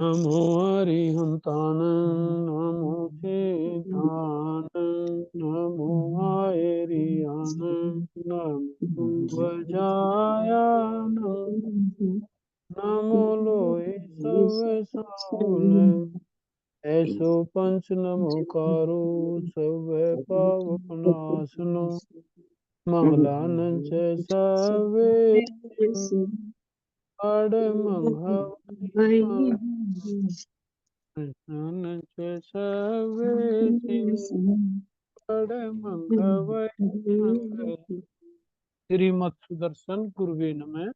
नमो हरिहंतान नमो सिद्धान नमो आयरियान नमो वजायान नमो लोई सब साउल ऐसो पंच नमो कारो सब पावनासनो मंगलानं च सवे अड मंघव मंगलानं च सवे अड मंघव श्रीमत् सुदर्शन गुरुवे नमः।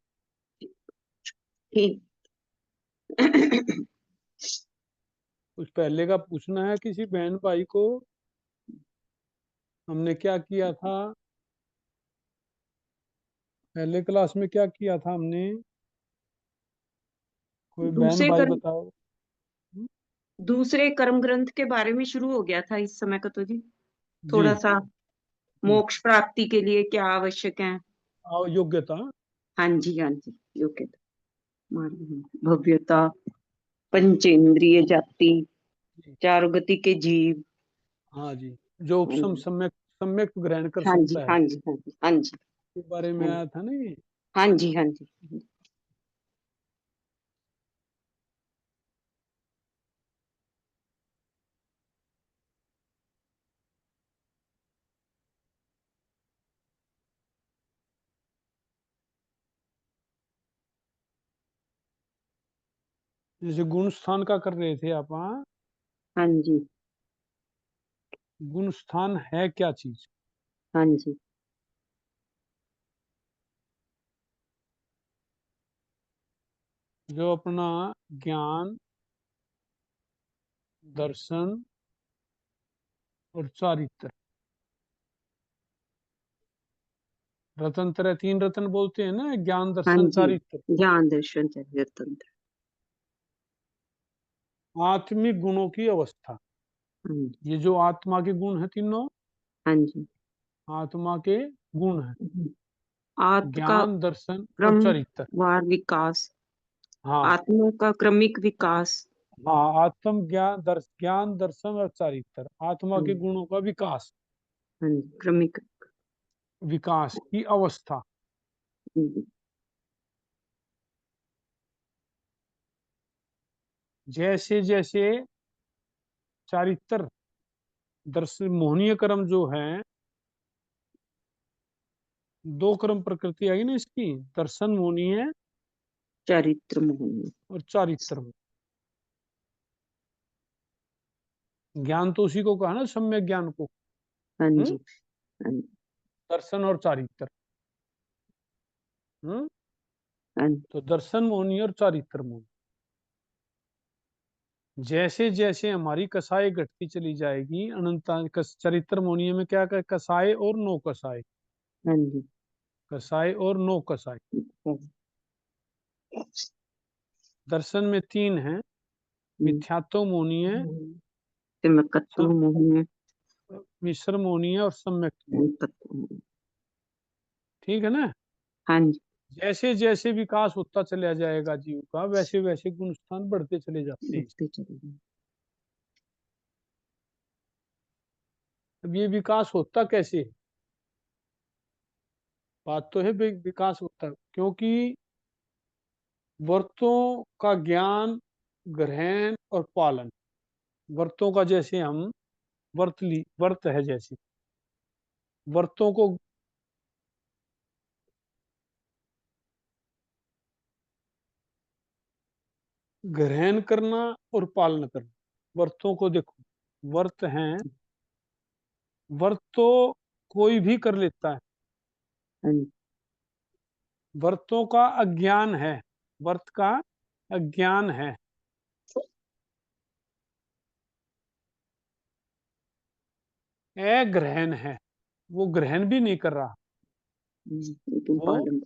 कुछ पहले का पूछना है किसी बहन भाई को। हमने क्या किया था पहले क्लास में, क्या किया था हमने? कोई बहन दूसरे भाई कर्म बताओ। दूसरे कर्म ग्रंथ के बारे में शुरू हो गया था इस समय का तो जी। जी थोड़ा सा जी। मोक्ष प्राप्ति के लिए क्या आवश्यक है। आओ योग्यता। हाँ जी हाँ जी। योग्यता, मार्ग, भव्यता, पंचेंद्रिय जाति, जी चार गति के जीव। हाँ जी। जो हाँ उपसम जी सम्यक सम्यक ग्रहण कर हाँ जी सकता है, हाँ जी हाँ जी हाँ जी के बारे में हाँ आया था ना ये। जी हाँ जी। जैसे गुण स्थान का कर रहे थे आप। हाँ, हाँ जी गुण स्थान है क्या चीज? हाँ जी जो अपना ज्ञान, दर्शन और चारित्र, रतन तरह तीन रतन बोलते हैं ना, ज्ञान हाँ दर्शन जी। चारित्र। ज्ञान दर्शन चरित्र तंत्र। आत्मिक गुणों की अवस्था। हाँ जी ये जो आत्मा के गुण है तीनों, हाँ जी। आत्मा के गुण है, आत्म का ज्ञान दर्शन और चरित्र। क्रमवार विकास, हाँ आत्मा का क्रमिक विकास। हाँ, आत्म ज्ञान दर्शन और चारित्र, आत्मा हाँ के गुणों का विकास, हाँ जी, क्रमिक। विकास की अवस्था। जैसे जैसे चारित्र, दर्शन मोहनीय कर्म जो है, दो कर्म प्रकृति आई ना इसकी, दर्शन मोहनीय चरित्र मोहन। और चारित्र मोहनीय। ज्ञान तो उसी को कहा ना, सम्यक ज्ञान को। हाँ हम्म। जी हाँ जी दर्शन और चारित्र। हम्म। हाँ जी। तो दर्शन मोहनीय और चारित्र मोहनीय। जैसे जैसे हमारी कसाई घटती चली जाएगी अनंत, चरित्र मोहनीय में क्या क्या कसाई और नो कसाई, हाँ जी कसाई और नो कसाई। दर्शन में तीन है, मिथ्यात्व मोहनीय, तिमकत्व मोहन। मिश्र मोहनीय और सम्यक मोहनीय। ठीक है ना। हाँ जी। जैसे जैसे विकास होता चला जाएगा जीव का, वैसे वैसे गुण स्थान बढ़ते चले जाते हैं। बढ़ते चले गए। अब ये विकास होता कैसे है? बात तो है विकास होता है क्योंकि वर्तों का ज्ञान, ग्रहण और पालन। वर्तों का जैसे हम वर्त है, जैसे वर्तों को ग्रहण करना और पालन करना। वर्तों को देखो, वर्त हैं, वर्त तो कोई भी कर लेता है। हाँ जी वर्तों का अज्ञान है, वर्त का अज्ञान है, अग्रहण है, वो ग्रहण भी नहीं कर रहा। लेकिन वो पालन।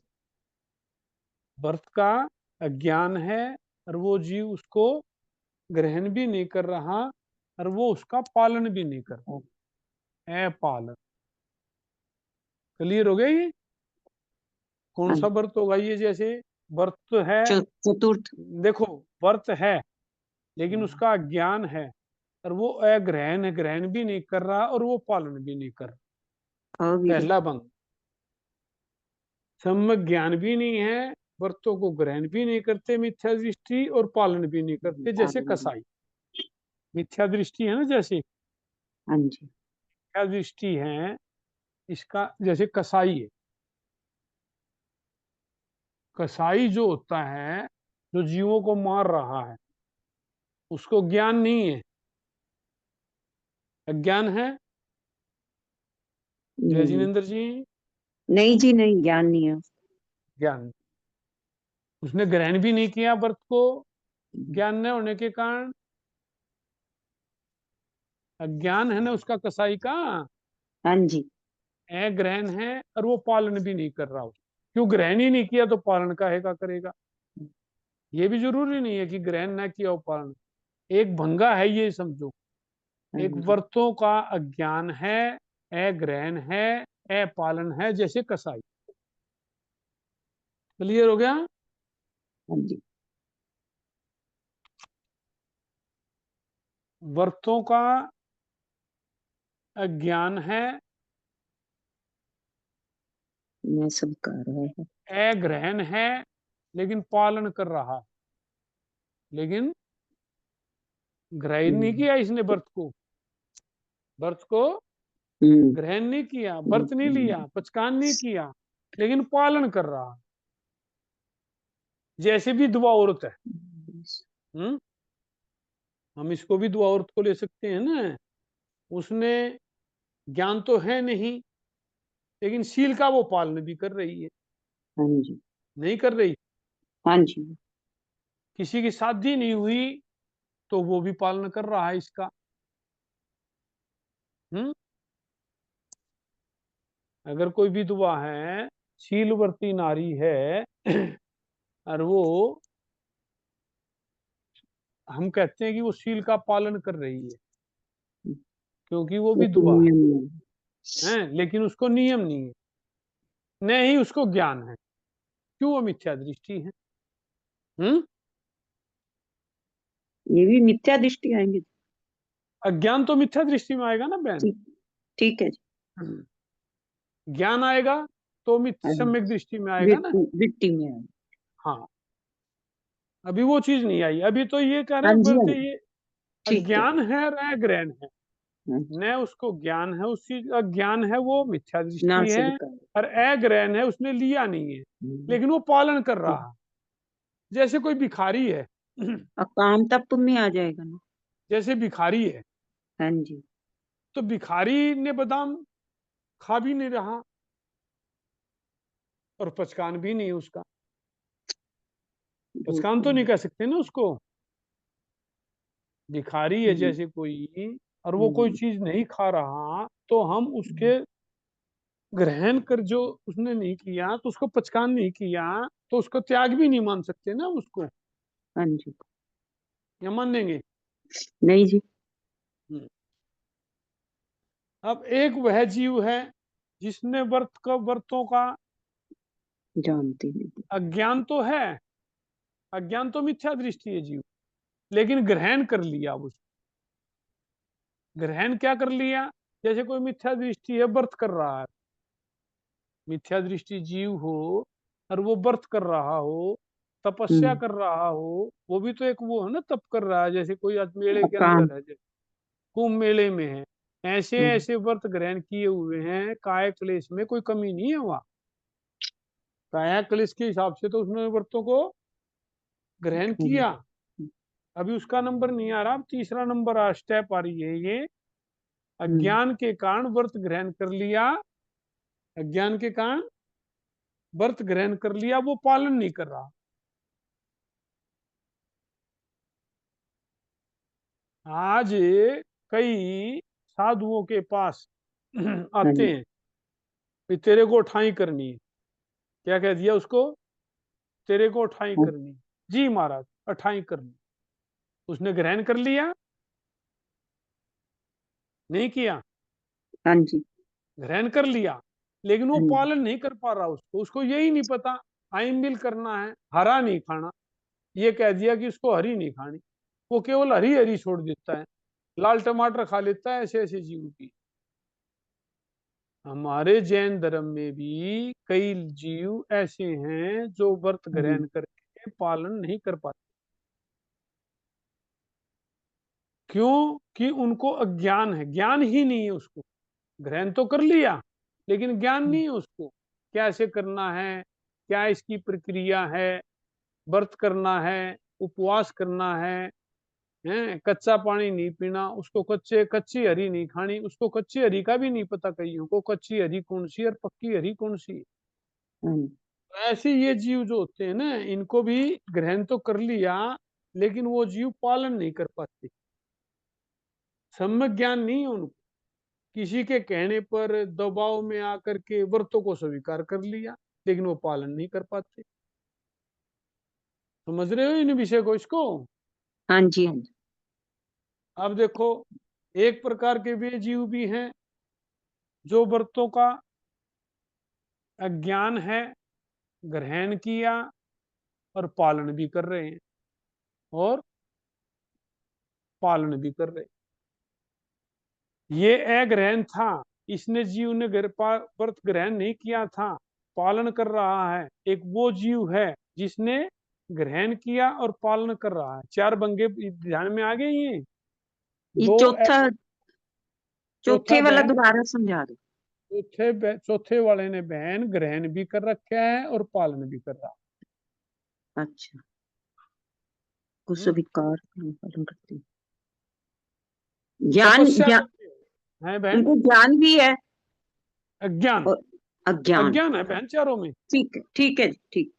वर्त का अज्ञान है और वो जीव उसको ग्रहण भी नहीं कर रहा और वो उसका पालन भी नहीं कर रहा। अपालन। क्लियर हो गया ये? कौन हाँ सा जी। वर्त होगा ये? जैसे वर्त है, चतुर्थ। देखो वर्त है, लेकिन उसका अज्ञान है और वो अग्रहण है, ग्रहण भी नहीं कर रहा और वो पालन भी नहीं कर रहा। अविरुद्ध। पहला भंग। सम्यक ज्ञान भी नहीं है, व्रतों को ग्रहण भी नहीं करते मिथ्या दृष्टि, और पालन भी नहीं करते जैसे पालन भी। कसाई। मिथ्या दृष्टि है ना, जैसे हाँ जी। मिथ्या दृष्टि है इसका, जैसे कसाई है। कसाई जो होता है, जो जीवों को मार रहा है, उसको ज्ञान नहीं है, अज्ञान है। जय नहीं जिनेन्द्र जी। नहीं जी, नहीं, ज्ञान नहीं है। ज्ञान, उसने ग्रहण भी नहीं किया व्रत को, हम्म, ज्ञान न होने के कारण। अज्ञान है ना उसका कसाई का, हाँ जी। ग्रहण है और वो पालन भी नहीं कर रहा हो। क्यों, ग्रहण ही नहीं किया तो पालन काहे का करेगा। ये भी जरूरी नहीं है कि ग्रहण ना किया हो पालन, एक भंगा है ये समझो। हाँ एक जी। व्रतों का अज्ञान है, अग्रहण है, अपालन है, जैसे कसाई। क्लियर हो गया। हाँ जी। व्रतों का अज्ञान है, मैं सब कर रहा है। अग्रहण है, लेकिन पालन कर रहा है। लेकिन ग्रहण नहीं हम्म। किया इसने व्रत को, व्रत को हम्म। ग्रहण नहीं किया, व्रत नहीं लिया, पचकान नहीं किया, लेकिन पालन कर रहा। जैसे विधवा औरत है। हम्म, हम इसको भी विधवा औरत को ले सकते हैं ना। उसने ज्ञान तो है नहीं, लेकिन शील का वो पालन भी कर रही है। हाँ जी। नहीं कर रही, हाँ जी। किसी की शादी नहीं हुई तो वो भी पालन कर रहा है इसका। हम्म, अगर कोई विधवा है, शीलवर्ती नारी है और वो, हम कहते हैं कि वो शील का पालन कर रही है क्योंकि वो लेकिन विधवा नियम नहीं। है, लेकिन उसको नियम नहीं है, न ही उसको ज्ञान है। क्यों, वो मिथ्या दृष्टि है। हम्म, ये भी मिथ्या दृष्टि आएंगे। अज्ञान तो मिथ्या दृष्टि में आएगा ना बहन। ठीक। ठीक है जी। ज्ञान आएगा तो हाँ जी। सम्यक दृष्टि में आएगा ना। वृत्ति में आएंगे। हाँ, अभी वो चीज नहीं आई, अभी तो ये कह रहे हाँ हैं जी, हाँ बोलते जी। ये ठीक है। अज्ञान है और अग्रहण है। हाँ जी। न उसको ज्ञान है, उस चीज का ज्ञान है, वो मिथ्या ना दृष्टि है। स्वीकार। और अग्रहण है, उसने लिया नहीं है, हम्म। लेकिन वो पालन कर रहा है। जैसे कोई भिखारी है और काम तप में आ जाएगा ना। जैसे भिखारी है, हाँ जी। तो भिखारी ने बादाम खा भी नहीं रहा और पचकान भी नहीं उसका। वो पचकान तो तो नहीं है। कह सकते ना उसको। भिखारी है हम्म। जैसे कोई, और वो कोई हम्म। चीज नहीं खा रहा, तो हम उसके ग्रहण कर, जो उसने नहीं किया तो उसको पचकान नहीं किया, तो उसको त्याग भी नहीं मान सकते ना उसको, हाँ जी। या मान लेंगे। नहीं जी। हम्म। अब एक वह जीव है जिसने व्रतों का जानते नहीं। अज्ञान तो है, अज्ञान तो मिथ्या दृष्टि है जीव, लेकिन ग्रहण कर लिया उसने। ग्रहण क्या कर लिया, जैसे कोई मिथ्या दृष्टि है, व्रत कर रहा है, मिथ्या दृष्टि जीव हो और वो व्रत कर रहा हो, तपस्या हम्म। कर रहा हो, वो भी तो एक वो है ना, तप कर रहा है। जैसे कोई आज मेले और के काम। अंदर है, जैसे कुंभ मेले में है, ऐसे हम्म। ऐसे व्रत ग्रहण किए हुए हैं, काय क्लेश में कोई कमी नहीं है वहाँ। काया क्लेश के हिसाब से तो उसने व्रतों को ग्रहण हम्म। किया। अभी उसका नंबर नहीं आ रहा, अब तीसरा नंबर स्टेप आ रही है ये। हम्म। अज्ञान के कारण व्रत ग्रहण कर लिया, अज्ञान के कारण व्रत ग्रहण कर लिया, वो पालन नहीं कर रहा। आज कई साधुओं के पास हाँ आते जी। हैं कि तेरे को उठाई करनी है। क्या कह दिया उसको, तेरे को उठाई हाँ। करनी। जी महाराज, उठाई करनी। उसने ग्रहण कर लिया, नहीं किया, हाँ जी। ग्रहण कर लिया, लेकिन वो हाँ जी। पालन नहीं कर पा रहा। उसको उसको यही नहीं पता आइम बिल करना है, हरा नहीं खाना। ये कह दिया कि उसको हरी नहीं खानी। वो केवल हरी हरी छोड़ देता है, लाल टमाटर खा लेता है, ऐसे ऐसे जीव की। हमारे जैन धर्म में भी कई जीव ऐसे हैं जो व्रत हम्म, ग्रहण करके पालन नहीं कर पाते। क्यों? कि उनको अज्ञान है, ज्ञान ही नहीं है उसको। ग्रहण तो कर लिया लेकिन ज्ञान नहीं है उसको, कैसे करना है, क्या इसकी प्रक्रिया है, व्रत करना है, उपवास करना है, कच्चा पानी नहीं पीना, उसको कच्ची हरी नहीं खानी, उसको कच्ची हरी का भी नहीं पता, कईयों को कच्ची हरी कौन सी और पक्की हरी कौन सी है। हम्म, तो ऐसे ये जीव जो होते हैं ना, इनको भी ग्रहण तो कर लिया लेकिन वो जीव पालन नहीं कर पाते, सम्यक ज्ञान नहीं है उनको। किसी के कहने पर दबाव में आकर के व्रतों को स्वीकार कर लिया लेकिन वो पालन नहीं कर पाते। समझ रहे हो इन विषय को, इसको? हाँ जी, हाँ जी। अब देखो, एक प्रकार के वे जीव भी हैं जो व्रतों का अज्ञान है, ग्रहण किया और पालन भी कर रहे हैं, और पालन भी कर रहे हैं। ये अग्रहण था, इसने जीव ने व्रत ग्रहण नहीं किया था, पालन कर रहा है। एक वो जीव है जिसने ग्रहण किया और पालन कर रहा है। चार बंगे ध्यान में आ गए ये? ये दो चौथा, चौथा चौथे वाला बहन, दोबारा समझा दो। चौथे वाले ने बहन ग्रहण भी कर रखा है और पालन भी कर रहा अच्छा, कुछ है। स्वीकार पालन करते हैं। ज्ञान, तपस्या ज्ञान, करते हैं बहन। उनको ज्ञान भी है अज्ञान, और अज्ञान। अज्ञान है बहन चारों में। ठीक है, ठीक है जी, ठीक,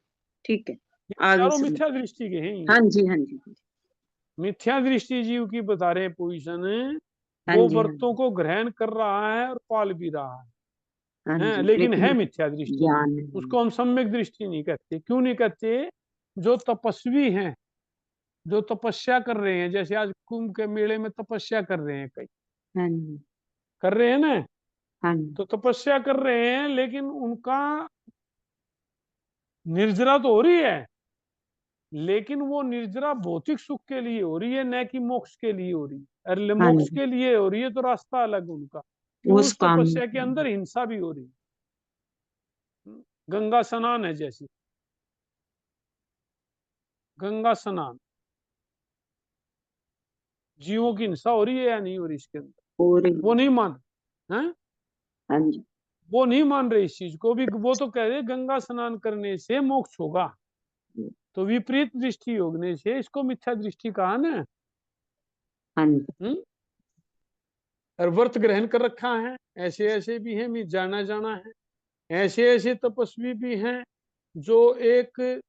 ठीक है। ये आगे चारों समझ। मिथ्या दृष्टि के हैं ये। हाँ जी, हाँ जी, मिथ्या दृष्टि जीव की बता रहे पोजीशन, हाँ वो जी, हाँ व्रतों जी, को ग्रहण कर रहा है और पाल भी रहा हाँ है, जी, लेकिन है लेकिन मिथ्या दृष्टि। ज्ञान उसको हम सम्यक दृष्टि नहीं कहते। क्यों नहीं कहते? जो तपस्वी हैं, जो तपस्या कर रहे हैं, जैसे आज कुंभ के मेले में तपस्या कर रहे हैं कई, हाँ जी, कर रहे हैं ना, हाँ जी, तो तपस्या कर रहे हैं लेकिन उनका निर्जरा तो हो रही है, लेकिन वो निर्जरा भौतिक सुख के लिए हो रही है, न कि मोक्ष के लिए हो रही है। अरे हाँ मोक्ष जी, के लिए हो रही है तो रास्ता अलग उनका। क्यों? उस उस काम। तपस्या के अंदर हिंसा भी हो रही है। गंगा स्नान है जैसे, गंगा स्नान, जीवों की हिंसा हो रही है या नहीं हो रही इसके अंदर? और वो नहीं मान हैं, हाँ जी, वो नहीं मान रहे इस चीज को भी। वो तो कह रहे गंगा स्नान करने से मोक्ष होगा, तो विपरीत दृष्टि होने से इसको मिथ्या दृष्टि कहा ना। हाँ जी, हम्म? और व्रत ग्रहण कर रखा है, ऐसे ऐसे भी हैं, मैं जाना जाना है। ऐसे ऐसे तपस्वी भी हैं जो एक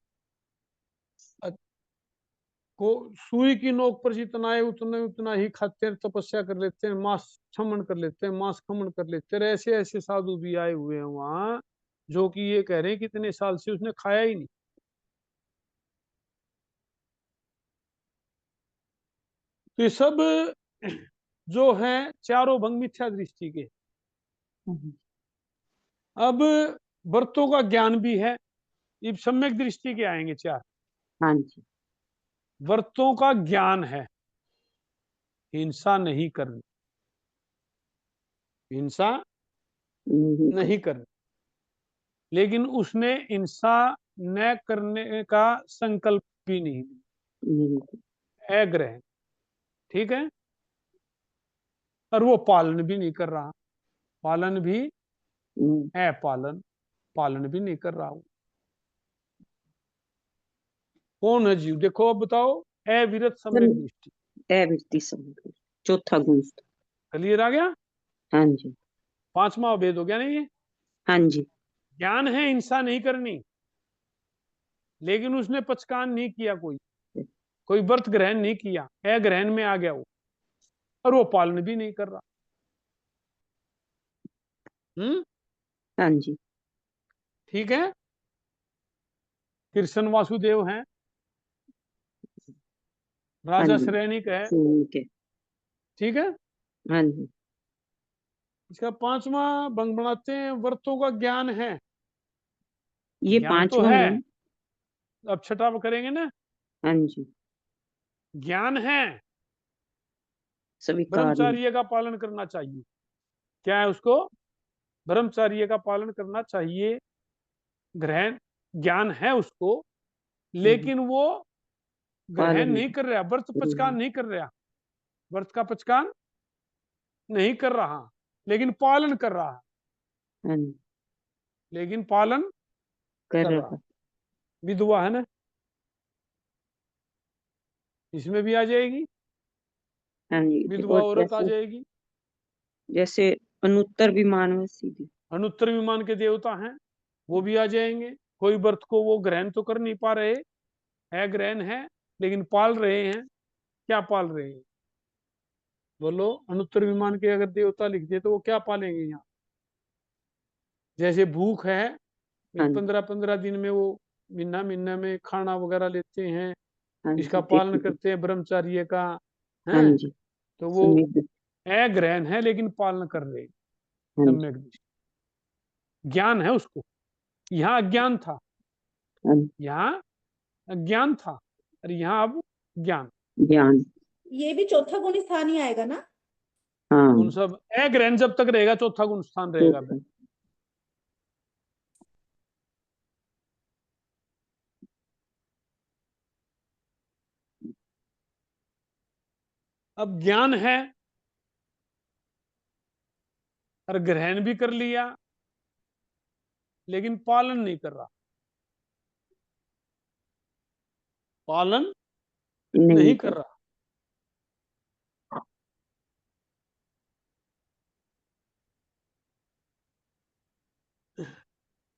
को सुई की नोक पर जितना है उतना उतना ही खाते हैं, तपस्या कर लेते हैं, मांस छमन कर लेते हैं, मांस खमन कर लेते हैं। ऐसे ऐसे साधु भी आए हुए हैं वहां, जो कि ये कह रहे हैं कि इतने साल से उसने खाया ही नहीं। तो ये सब जो है चारों भंग मिथ्या दृष्टि के। हाँ अब व्रतों का ज्ञान भी है, ये सम्यक दृष्टि के आएंगे चार। हाँ जी, व्रतों का ज्ञान है, हिंसा नहीं करनी, हिंसा नहीं कर, नहीं करनी, लेकिन उसने हिंसा न करने का संकल्प भी नहीं, नहीं कर, अग्रहण, ठीक है। और वो पालन भी नहीं कर रहा, पालन भी, नहीं, अपालन, पालन भी नहीं कर रहा हूं। कौन है जीव? देखो अब बताओ, अविरत सम्यक दृष्टि। अवृत्ति समझ, चौथा गुण। क्लियर आ गया? हाँ जी, पांचवा भेद हो गया नहीं ये? हाँ जी, ज्ञान है हिंसा नहीं करनी, लेकिन उसने पचकान नहीं किया, कोई कोई व्रत ग्रहण नहीं किया, अग्रहण में आ गया वो, और वो पालन भी नहीं कर रहा। हम्म? हाँ जी, ठीक है। कृष्ण वासुदेव हैं, हाँ राजा जी, श्रेणिक है, ठीक है। ठीक है। हाँ जी, इसका पांचवा भंग बनाते हैं, व्रतों का ज्ञान है, ये ज्ञान तो पांचवा है। गुण। अब छठा करेंगे ना, हाँ जी, ज्ञान है, स्वीकार नहीं। ब्रह्मचर्य का पालन करना चाहिए। क्या है उसको? ब्रह्मचर्य का पालन करना चाहिए। ग्रहण ज्ञान है उसको, हम्म, लेकिन वो ग्रहण पालन नहीं कर रहा, व्रत पचकान नहीं। नहीं कर रहा, व्रत का पचकान नहीं कर रहा, लेकिन पालन कर रहा है, हाँ जी, लेकिन पालन कर कर रहा। रहा। विधवा है ना, इसमें भी आ जाएगी, हाँ जी, विधवा और औरत आ जैसे जाएगी। जैसे अनुत्तर विमान में सीधी। अनुत्तर विमान के देवता हैं, वो भी आ जाएंगे। कोई व्रत को वो ग्रहण तो कर नहीं पा रहे, है ग्रहण है, लेकिन पाल रहे हैं। क्या पाल रहे हैं? बोलो, अनुत्तर विमान के अगर देवता लिख दिए तो वो क्या पालेंगे यहाँ? जैसे भूख है, हाँ जी, 15-15 दिन में वो महीना महीना में खाना वगैरह लेते हैं, हाँ इसका जी, पालन देखिए। करते हैं ब्रह्मचर्य का, हाँ है। जी, तो वो समृद्ध। अग्रहण है, लेकिन पालन कर रहे हैं हाँ जी, सम्यक दृष्टि। ज्ञान है उसको। यहाँ अज्ञान था, हाँ जी, यहाँ अज्ञान था, और यहाँ अब ज्ञान। ज्ञान। ये भी चौथा गुण स्थान ही आएगा ना? हाँ। उन सब अग्रहण जब तक रहेगा, चौथा गुण स्थान तो रहेगा। अब ज्ञान है और ग्रहण भी कर लिया, लेकिन पालन नहीं कर रहा, पालन नहीं नहीं कर कर। रहा।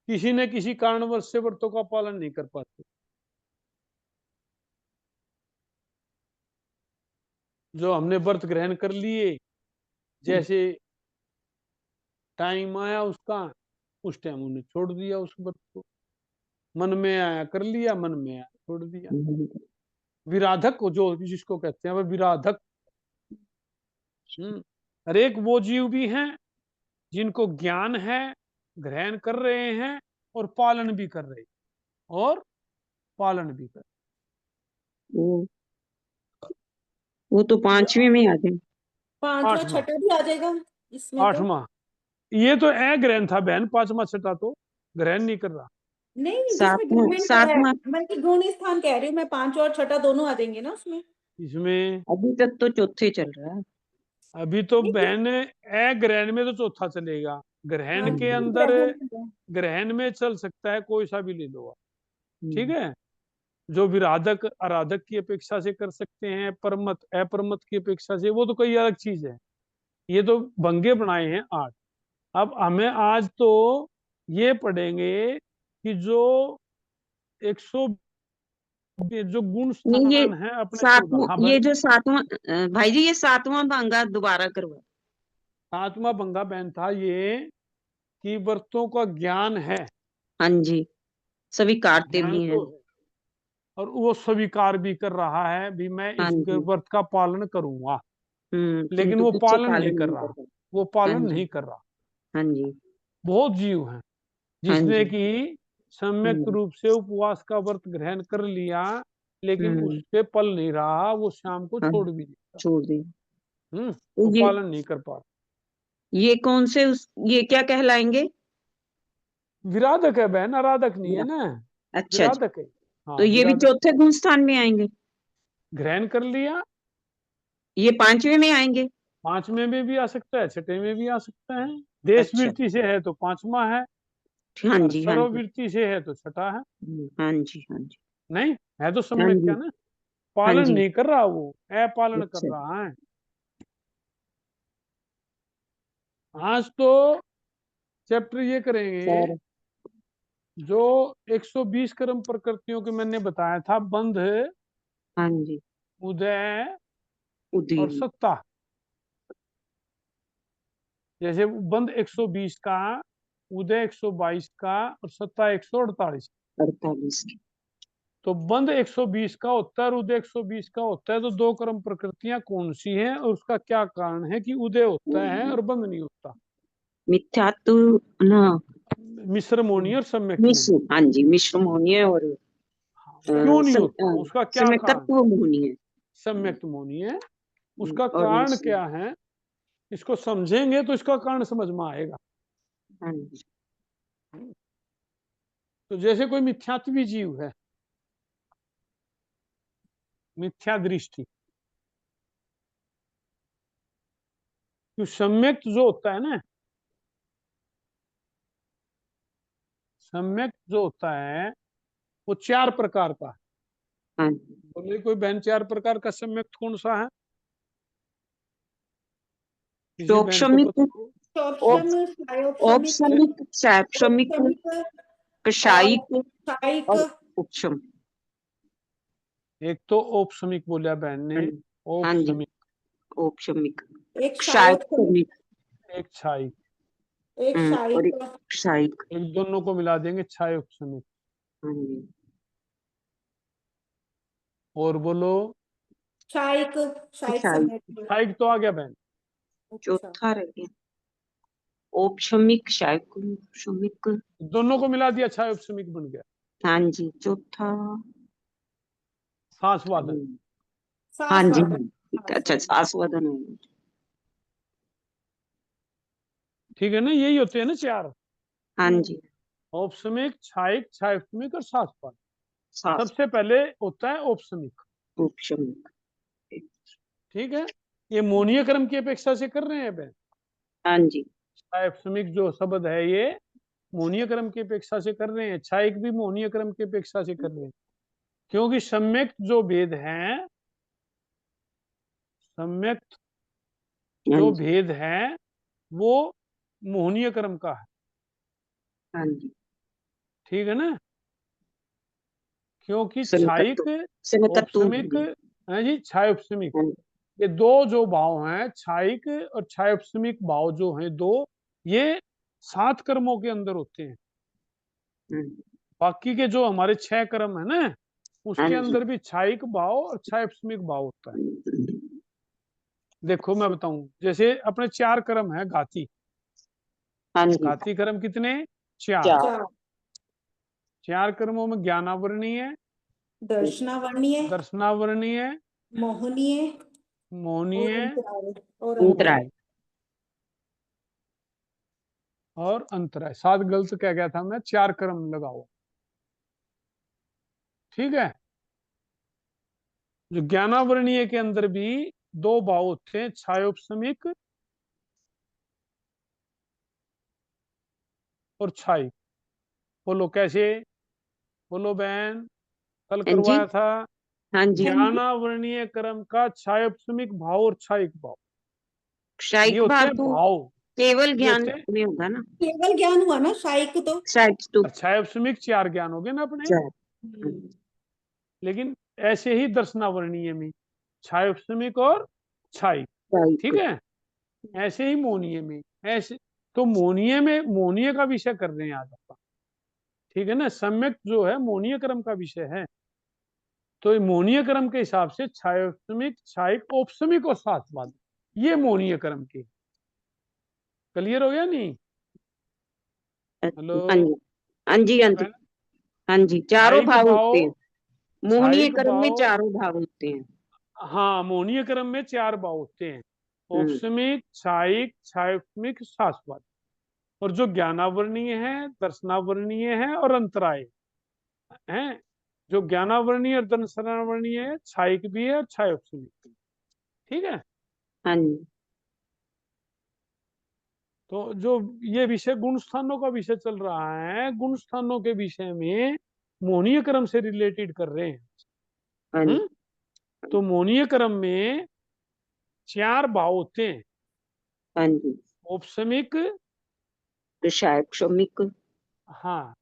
किसी न किसी कारणवश से व्रतों का पालन नहीं कर पाते। जो हमने व्रत ग्रहण कर लिए, जैसे टाइम आया उसका, उस टाइम उन्हें छोड़ दिया उस व्रत को। मन में आया कर लिया, मन में आया छोड़ दिया। विराधक को जो जिसको कहते हैं वह विराधक। हर एक वो जीव भी हैं जिनको ज्ञान है, ग्रहण कर रहे हैं और पालन भी कर रहे हैं, और पालन भी कर। वो वो तो ये पांचवें में आ जाए। पांचवा आठवां, छठा भी आ जाएगा इसमें तो। आठवां। ये तो ग्रहण था बहन, पांचवा छठा तो ग्रहण नहीं कर रहा। नहीं, जिसमें सातवां, ग्रहण करा है, सातवां। मैं कि गुण स्थान कह रही हूँ मैं, पांचवा और छठा दोनों आ जाएंगे ना उसमें। इसमें अभी तक तो चौथे चल रहा है। अभी तो नहीं बहन ग्रहण में तो चौथा चलेगा। ग्रहण हाँ, के हम्म, अंदर, ग्रहण में है। ग्रहण में चल सकता है कोई सा भी ले लो आप, ठीक हम्म, है। जो विराधक आराधक की अपेक्षा से कर सकते हैं, परमत अपरमत की अपेक्षा से, वो तो कोई अलग चीज है। ये तो भंगे बनाए हैं आठ। अब हमें आज तो ये पढ़ेंगे कि जो 100 जो गुण नहीं, ये स्थान है अपने 14। सातवां, हाँ ये भर जो सातवां, भाई जी ये सातवां भांगा दोबारा करवा। सातवां भंगा बहन था ये, कि व्रतों का ज्ञान है, हाँ जी, सभी काटते ज्ञान भी हैं। तो है, और वो स्वीकार भी कर रहा है भी मैं हाँ इस जी। व्रत का पालन करूंगा, लेकिन किंतु वो पीछे पालन नहीं पालन कर नहीं कर रहा, रहे। वो हाँ पालन जी, नहीं कर रहा। हाँ जी, बहुत जीव हैं हाँ जिसने जी। कि सम्यक हम्म, रूप से उपवास का व्रत ग्रहण कर लिया, लेकिन हम्म, उससे पल नहीं रहा, वो शाम को हाँ, छोड़ भी देता। छोड़ दे। तो वो ये पालन नहीं कर पा रहा। ये कौन से ये क्या कहलाएंगे? विराधक है बहन, आराधक नहीं है विरा- ना। अच्छा जी। विराधक है। तो हाँ ये भी विराधक। चौथे गुण स्थान में आएंगे? ग्रहण कर लिया, ये पांचवें में आएंगे? पांचवें में भी आ सकता है, छठे में भी आ सकता है। देश अच्छा। वृत्ति से है तो पांचवा है, हाँ और जी, हाँ जी। सर्ववृत्ति से है तो छठा है। हाँ जी, हाँ जी, नहीं है तो हाँ सम्यक क्या जी, ना। हाँ पालन जी। नहीं कर रहा, वो अपालन कर अच्छा। रहा है। आज तो चैप्टर ये करेंगे, सर। जो 120 कर्म प्रकृतियों के मैंने बताया था, बंध, हाँ जी। उदय और उदय। सत्ता। जैसे बंध 120 का, उदय 122 का, और सत्ता 148। 48। तो बंध 120 का होता है और उदय 120 का होता है, तो दो कर्म प्रकृतियां कौन सी हैं और उसका क्या कारण है कि उदय होता है और बंध नहीं होता? मिथ्यात्व ना। मिश्रम होनी और सम्यक होनी। मिश्र, हाँ जी, मिश्र होनी है और हाँ, क्यों नहीं होता, उसका क्या कारण? सम्यकत्व होनी है। सम्यक्त मोनी है। उसका और कारण निश्चय। क्या है, इसको समझेंगे तो इसका कारण समझ में आएगा। हाँ जी। तो जैसे कोई मिथ्यात्वी जीव है, मिथ्या दृष्टि, तो सम्यक्त जो होता है ना, सम्यक्त जो होता है वो 4 प्रकार का है। हाँ जी। बोले कोई बहन 4 प्रकार का सम्यक्त कौन सा है? किसी बहन को शोक्षमिक, पता हो? शोक्षम, शायोक्षमिक, औपशमिक, शैक्षमिक, औपशमिक और कषायिक शायिक। और उपशम। एक तो औपशमिक बोला बहन ने, हाँ जी। हाँ जी, औपशमिक, औपशमिक, एक शायोक्षमिक, क्षायक्षमिक। एक छाई, एक और एक शायिक। क्षायिक। एक दोनों को मिला देंगे छाई औपशमिक। हाँ जी। और बोलो, शायिक, शायिक कषायिक। सम्यक। छाई तो आ गया बहन। अच्छा, चौथा रह गया औपशमिक, शैक्षमिक। दोनों को मिला दिया, छाई औपशमिक बन गया। हाँ जी, चौथा। सांसवादन। हाँ जी, सासवादन। अच्छा, आस्वादन है। ठीक है ना, यही होते हैं ना 4, हाँ जी, औपशमिक, छाइक, छाई औपशमिक और सांसवादन। सास, सबसे पहले होता है औपशमिक। उपशमिक। ठीक है, ये मोनीय क्रम की अपेक्षा से कर रहे हैं बहन। हाँ जी। छाई औपशमिक जो शब्द है ये मोनीय क्रम की अपेक्षा से कर रहे हैं, छाइक भी मोनीय क्रम की अपेक्षा से कर रहे हैं, क्योंकि सम्यक जो भेद है, सम्यक हाँ जो जी। भेद है वो मोहनीय क्रम का है। हाँ जी, ठीक है ना, क्योंकि सनकत्व, छाइक, सनकत्व औपशमिक भी। है जी, छाई औपशमिक, हाँ ये दो जो भाव हैं, छाइक और छाई औपशमिक भाव जो हैं दो, ये 7 कर्मों के अंदर होते हैं। हाँ बाकी के जो हमारे 6 कर्म है ना, हाँ उसके जी। अंदर भी छाइक भाव और छाई औपशमिक भाव होता है। देखो मैं बताऊं, जैसे अपने 4 कर्म है घाती। हाँ जी, घाती कर्म कितने? 4। चार। चार। 4 कर्मों में ज्ञानावरणीय, दर्शनावर्णीय, दर्शनावरणीय, मोहनीय और मोहनीय, अंतराय। और अंतराय। अंतराय। और अंतराय। 7 गलत कह गया था मैं, 4 कर्म लगाओ। ठीक है, जो ज्ञानावरणीय के अंदर भी 2 भाव होते हैं, छायोपशमिक और छाई। बोलो कैसे? बोलो बहन, कल हाँ जी। करवाया था। हाँ जी, ज्ञानावरणीय कर्म का छायोपशमिक भाव और छाइक भाव, ये क्षायिक होते भाव हैं तो भाव। केवल ये ज्ञान होते हैं, में होगा ना। केवल ज्ञान हुआ ना, शायिक तो। क्षायिक तो छायोपशमिक 4 ज्ञान हो गए ना अपने। चार। हाँ, हम्म, लेकिन ऐसे ही दर्शनावरणीय में छायोपशमिक और छाई। ठीक क्षायिक। है, ऐसे ही मोनीय में, ऐसे। तो मोनीय में, मोनीय का विषय कर रहे हैं आज अपन। ठीक है ना, सम्यक जो है मोनीय क्रम का विषय है। तो मोनीय क्रम के हिसाब से छायोपशमिक, छाइक, औपशमिक और सातवाद, ये मोनीय क्रम के। क्लियर हो गया नहीं? हेलो हाँ जी, हाँ जी, हाँ जी। हाँ जी, चारों छाइक भाव होते हैं। भाव, मोहनीय छाइक क्रम में भाव, चारों भाव होते हैं। हाँ मोनीय क्रम में 4 भाव होते हैं, हम्म। औपशमिक, छाइक, छायोपशमिक, शाश्वत। और जो ज्ञानावरणीय है, दर्शनावरणीय है और अंतराय है। जो ज्ञानावरणीय और दर्शनावरणीय है, छाइक भी है और छायोपशमिक भी। ठीक है, हाँ जी। तो जो ये विषय गुण स्थानों का विषय चल रहा है, गुण स्थानों के विषय में मोहनीय क्रम से रिलेटेड कर रहे हैं। हाँ जी। तो मोहनीय क्रम में 4 भाव होते हैं, हाँ जी, औपशमिक, क्षायिक, क्षमिक, हाँ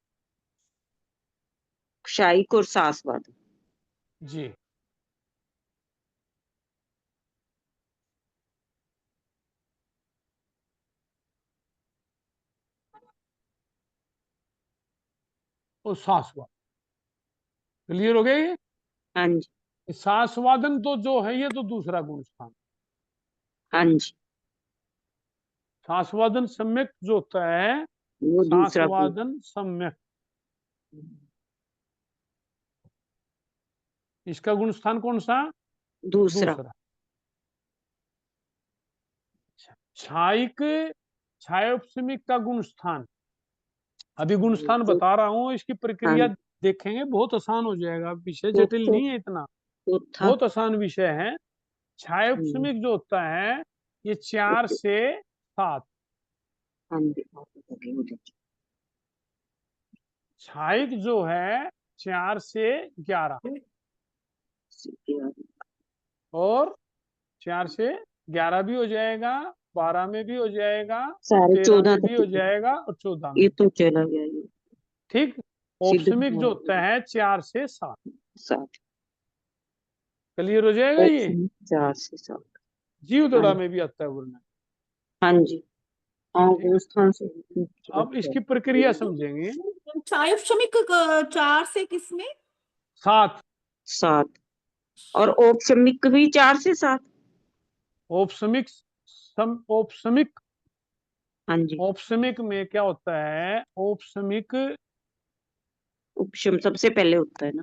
क्षायिक और सासवाद। जी, और शाश्वत। क्लियर हो गया ये? हाँ जी। शाश्वादन तो जो है, ये तो दूसरा गुण स्थान। हाँ जी, शाश्वादन सम्यक जो होता है, वो दूसरा गुण। शाश्वादन सम्यक, इसका गुण स्थान कौन सा? दूसरा। दूसरा। छायिक छायोपशमिक का गुणस्थान। अभी गुणस्थान बता रहा हूँ, इसकी हाँ। प्रक्रिया देखेंगे, बहुत आसान हो जाएगा, विषय तो जटिल नहीं है इतना, चौथा। बहुत आसान विषय है। हम्म, छायोपशमिक जो होता है ये 4 से 7। हाँ जी। छायिक जो है 4 से 11, और 4 से 11 भी हो जाएगा, 12 में भी हो जाएगा, सारे 13 14 में भी तक हो जाएगा, और 14 ये में। तो चला गया ये। ठीक। सिद्ध औपसमिक जो होता है 4 से 7। 7। क्लियर हो जाएगा ये। ऑप्शन 4 से 7। जीव हाँ दड़ा जी। में भी आता है वर्णन। हाँ जी। हाँ, ठीक। वो स्थान से। अब इसकी प्रक्रिया समझेंगे। छायोपशमिक 4 से किसमें? 7। 7। और औपशमिक भी 4 से 7। औपसमिक औपसमिक हाँ जी। औपसमिक में क्या होता है? औपसमिक उपशम सबसे पहले होता है ना।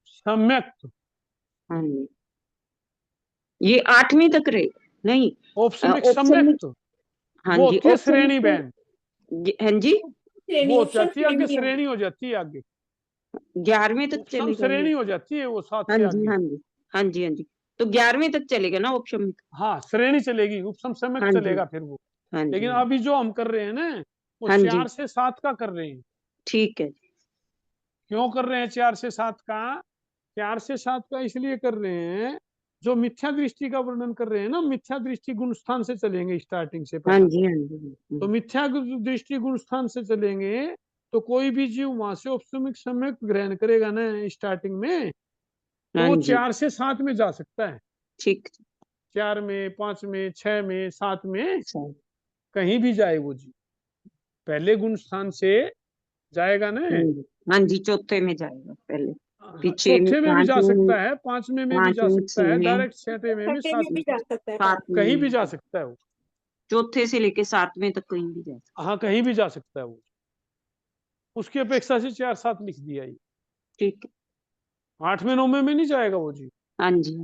सम्यक्त। हाँ जी। ये 8वीं तक रहे नहीं। औपसमिक औपशमिक। सम्यक्त हाँ वो जी, होती है औपशमिक श्रेणी तो। बहन। हाँ जी। श्रेणी, वो हो उपशम जाती है आगे, श्रेणी है। श्रेणी हो जाती है आगे। 11वीं तक उपसम चलेगा ये। श्रेणी हो जाती है वो 7 हाँ से जी, आगे। हाँ जी। हाँ जी, हाँ जी। तो 11वीं तक चलेगा ना औपशमिक। हाँ, श्रेणी चलेगी, उपसम सम्यक हाँ जी। चलेगा फिर वो। हाँ जी। लेकिन अभी जो हम कर रहे हैं ना, वो हाँ जी। 4 से 7 का कर रहे हैं। ठीक है। क्यों कर रहे हैं 4 से 7 का? 4 से 7 का इसलिए कर रहे हैं, जो मिथ्या दृष्टि का वर्णन कर रहे हैं ना, मिथ्या दृष्टि गुण स्थान से चलेंगे स्टार्टिंग से हाँ पहले। जी, हाँ जी। तो मिथ्या दृष्टि गुण स्थान से चलेंगे, तो कोई भी जीव वहां से उपसमिक सम्यक ग्रहण करेगा ना स्टार्टिंग में, तो हाँ वो जी। 4 से 7 में जा सकता है। ठीक। 4 में, 5 में, 6 में, 7 में, सही। कहीं भी जाए वो जीव, पहले गुण स्थान से जाएगा ना। हाँ जी, चौथे में जाएगा पहले। हाँ, पीछे में चौथे में भी जा 5वीं। सकता है, 5वें में भी जा 5वीं, सकता है, 6वीं। डायरेक्ट 6वें में, छठे में 7वें भी में, जा सकता है। 7वीं कहीं भी में। जा सकता है वो। चौथे से लेके 7वीं तक कहीं भी जा सकता। हाँ, कहीं भी जा सकता है वो। उसकी अपेक्षा से 4-7 लिख दिया ये। ठीक है। 8वें 9वें में नहीं जाएगा वो जी। हाँ जी।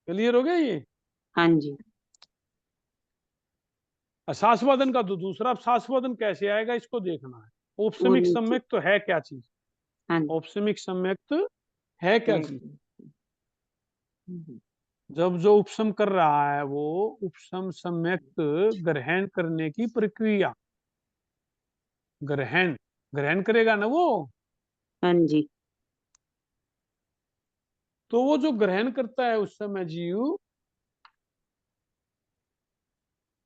क्लियर हो गया ये। हाँ जी। शास्त्रवादन का तो दूसरा। अब शास्त्रवादन कैसे आएगा इसको देखना है। वो औपसमिक नीचे। सम्यक तो है क्या चीज? हाँ जी। औपसमिक सम्यक तो है क्या है। चीज? जब जो उपसम कर रहा है वो उपसम सम्यक ग्रहण करने की प्रक्रिया, ग्रहण ग्रहण करेगा ना वो, हाँ जी। तो वो जो ग्रहण करता है उस समय जीव,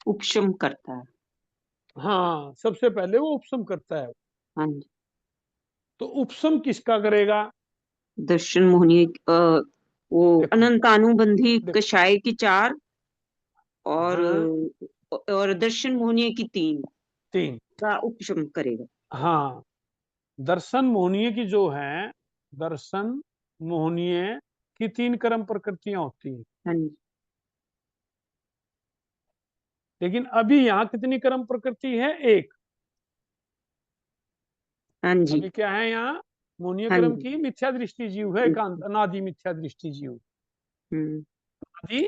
उपशम करता है। हाँ, सबसे पहले वो उपसम करता है। हाँ जी। तो उपसम किसका करेगा? दर्शन मोहनी वो देखो, अनंत अनुबंधी देखो। कषाय की 4। और हाँ, दर्शन मोहनीय की 3 3। का उपशम करेगा। हाँ, दर्शन मोहनीय की जो है, दर्शन मोहनीय की 3 कर्म प्रकृतियां होती हैं। हाँ जी। लेकिन अभी यहाँ कितनी कर्म प्रकृति है? एक। हाँ जी। अभी क्या है यहाँ? मोहनीय हाँ कर्म जी। की मिथ्या दृष्टि जीव है, एकांत अनादि मिथ्या दृष्टि जीव। हम्म। आदि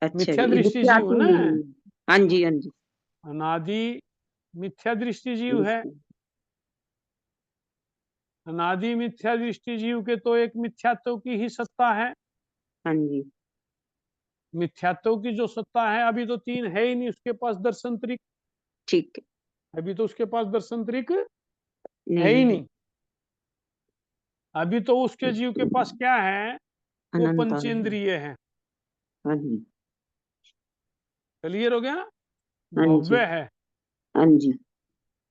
अच्छा मिथ्या जी, दृष्टि जीव विख्याति ना, मोहनी। हाँ जी, हाँ जी। अनादि मिथ्या दृष्टि जीव है। अनादि मिथ्या दृष्टि जीव के तो एक मिथ्यात्व की ही सत्ता है। हाँ जी। मिथ्यात्व की जो सत्ता है, अभी तो 3 है ही नहीं उसके पास दर्शन त्रिक। ठीक है। अभी तो उसके पास दर्शन त्रिक है ही नहीं है। नहीं। अभी तो उसके जीव के पास क्या है? वो अनंत अनुबंध। पंचेंद्रिय है। हाँ जी। क्लियर हो गया? हाँ जी। भव्य है। हाँ जी।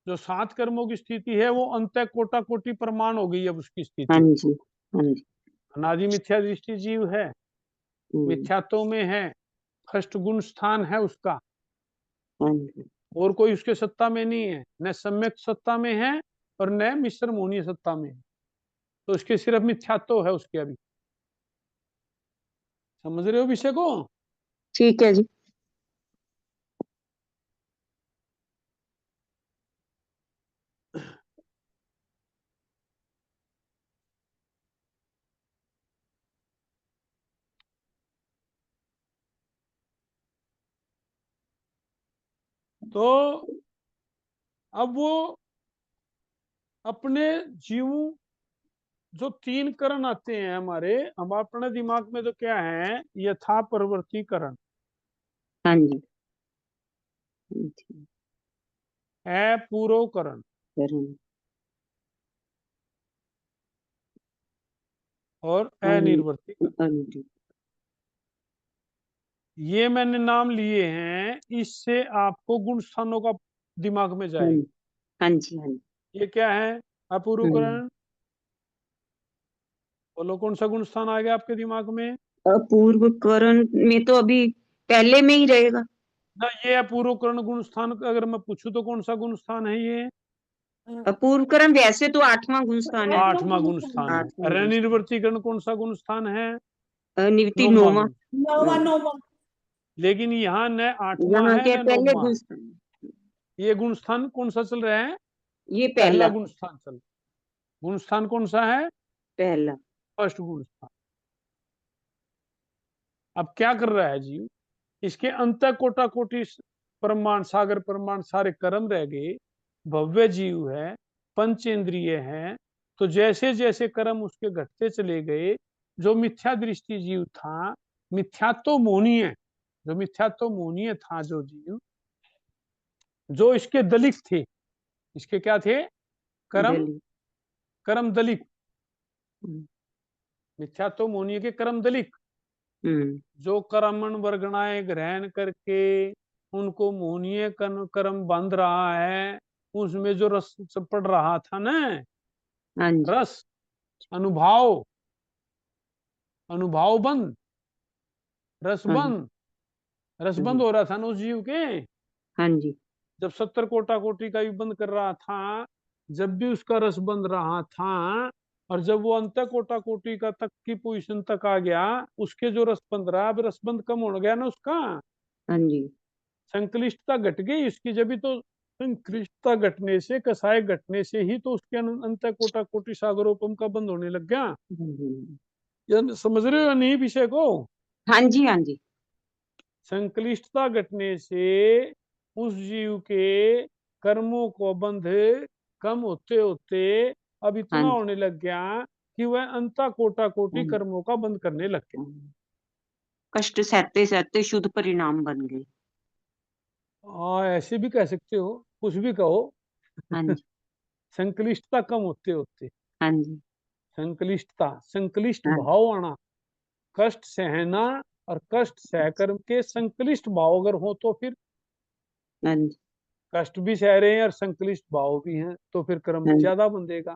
जो 7 कर्मों की स्थिति है वो अंत कोटा कोटि प्रमाण हो गई अब उसकी हाँ स्थिति। जी। हाँ जी। अनादि मिथ्या दृष्टि जीव है, हम्म। मिथ्यात्व में है, फर्स्ट गुण स्थान है उसका, हाँ जी। और कोई उसके सत्ता में नहीं है, न सम्यक सत्ता में है और न मिश्र मोहनीय सत्ता में है। तो उसके सिर्फ मिथ्यात्व है उसके अभी। समझ रहे हो विषय को? ठीक है जी। तो अब वो अपने जीव जो तीन करण आते हैं हमारे, हम अपने दिमाग में तो क्या है, यथा प्रवर्तीकरण, हाँ जी। जी, अपूर्वकरण करण। और अनु- अनिर्वर्तीकरण। अनुदित। ये मैंने नाम लिए हैं, इससे आपको गुण स्थानों का दिमाग में हाँ जाएगा। हाँ जी, हाँ जी। ये क्या है? हम्म। अपूर्वकरण। बोलो कौन सा गुण स्थान आ गया आपके दिमाग में? अपूर्व करण में तो अभी पहले में ही रहेगा। ना, ये अपूर्वकरण गुण स्थान अगर मैं पूछूं तो कौन सा गुण स्थान है ये? अपूर्व करण वैसे तो 8वां गुण स्थान है। आठवां गुण स्थान है। 8वां और गुण स्थान। अनिर्वर्तीकरण कौन सा गुण स्थान है? निवृत्ति नौवां 9वां। गुण। नौवा नौवा। लेकिन यहाँ न आठवां यहाँ है के न पहले नौवां। गुण स्थान। ये गुण स्थान कौन सा चल रहा है? ये पहला पहला। गुण स्थान चल। गुण स्थान कौन सा है? पहला। फर्स्ट गुण स्थान। अब क्या कर रहा है जीव? इसके अंत कोटा कोटि परमाणु सागर परमाणु सारे कर्म रह गए। भव्य जीव है, पंचेंद्रिय है। तो जैसे जैसे कर्म उसके घटते चले गए, जो मिथ्या दृष्टि जीव था, मिथ्यात्व मोहनीय, जो मिथ्यात्व मोहनीय था जो जीव, जो इसके दलित थे, इसके क्या थे? कर्म, दलित। कर्म दलित। हम्म। मिथ्यात्व मोहनीय के कर्म दलित, हम्म। जो कर्मण वर्गणाएं ग्रहण करके उनको मोहनीय कर्म बंध रहा है, उसमें जो रस पड़ रहा था ना, हाँ जी। रस, अनुभाव, अनुभाव बंद, हाँ जी। रसबंद, हाँ रसबंद जी। हो रहा था ना उस जीव के। हाँ जी। जब 70 कोटा कोटि का भी बंद कर रहा था, जब भी उसका रस बंद रहा था, और जब वो अंत कोटा कोटि का तक की पोजीशन तक आ गया, उसके जो रस बंद रहा, अब रस बंद कम हो गया ना उसका, हाँ जी। संक्लिष्टता घट गई उसकी। जब भी तो संक्लिष्टता घटने से, कसाय घटने से ही तो उसके अंत कोटा कोटि सागरोपम का बंद होने लग गया। समझ रहे हो नहीं विषय को? हाँ जी। हाँ जी। संक्लिष्टता घटने से उस जीव के कर्मों को बंध कम होते होते अब हाँ इतना जी। होने लग गया कि वह अंता कोटा हाँ कोटि जी। कर्मों का बंद करने लग गया। कष्ट सहते सहते शुद्ध परिणाम बन गए। ऐसे भी कह सकते हो, कुछ भी कहो। हाँ जी। संक्लिष्टता कम होते होते, हाँ जी। संक्लिष्टता, संक्लिष्ट हाँ। भाव आना, कष्ट सहना, और कष्ट सह करके संक्लिष्ट भाव अगर हो तो फिर हाँ जी। कष्ट भी सह रहे हैं और संक्लिष्ट भाव भी हैं, तो फिर कर्म हाँ जी। ज्यादा बंधेगा।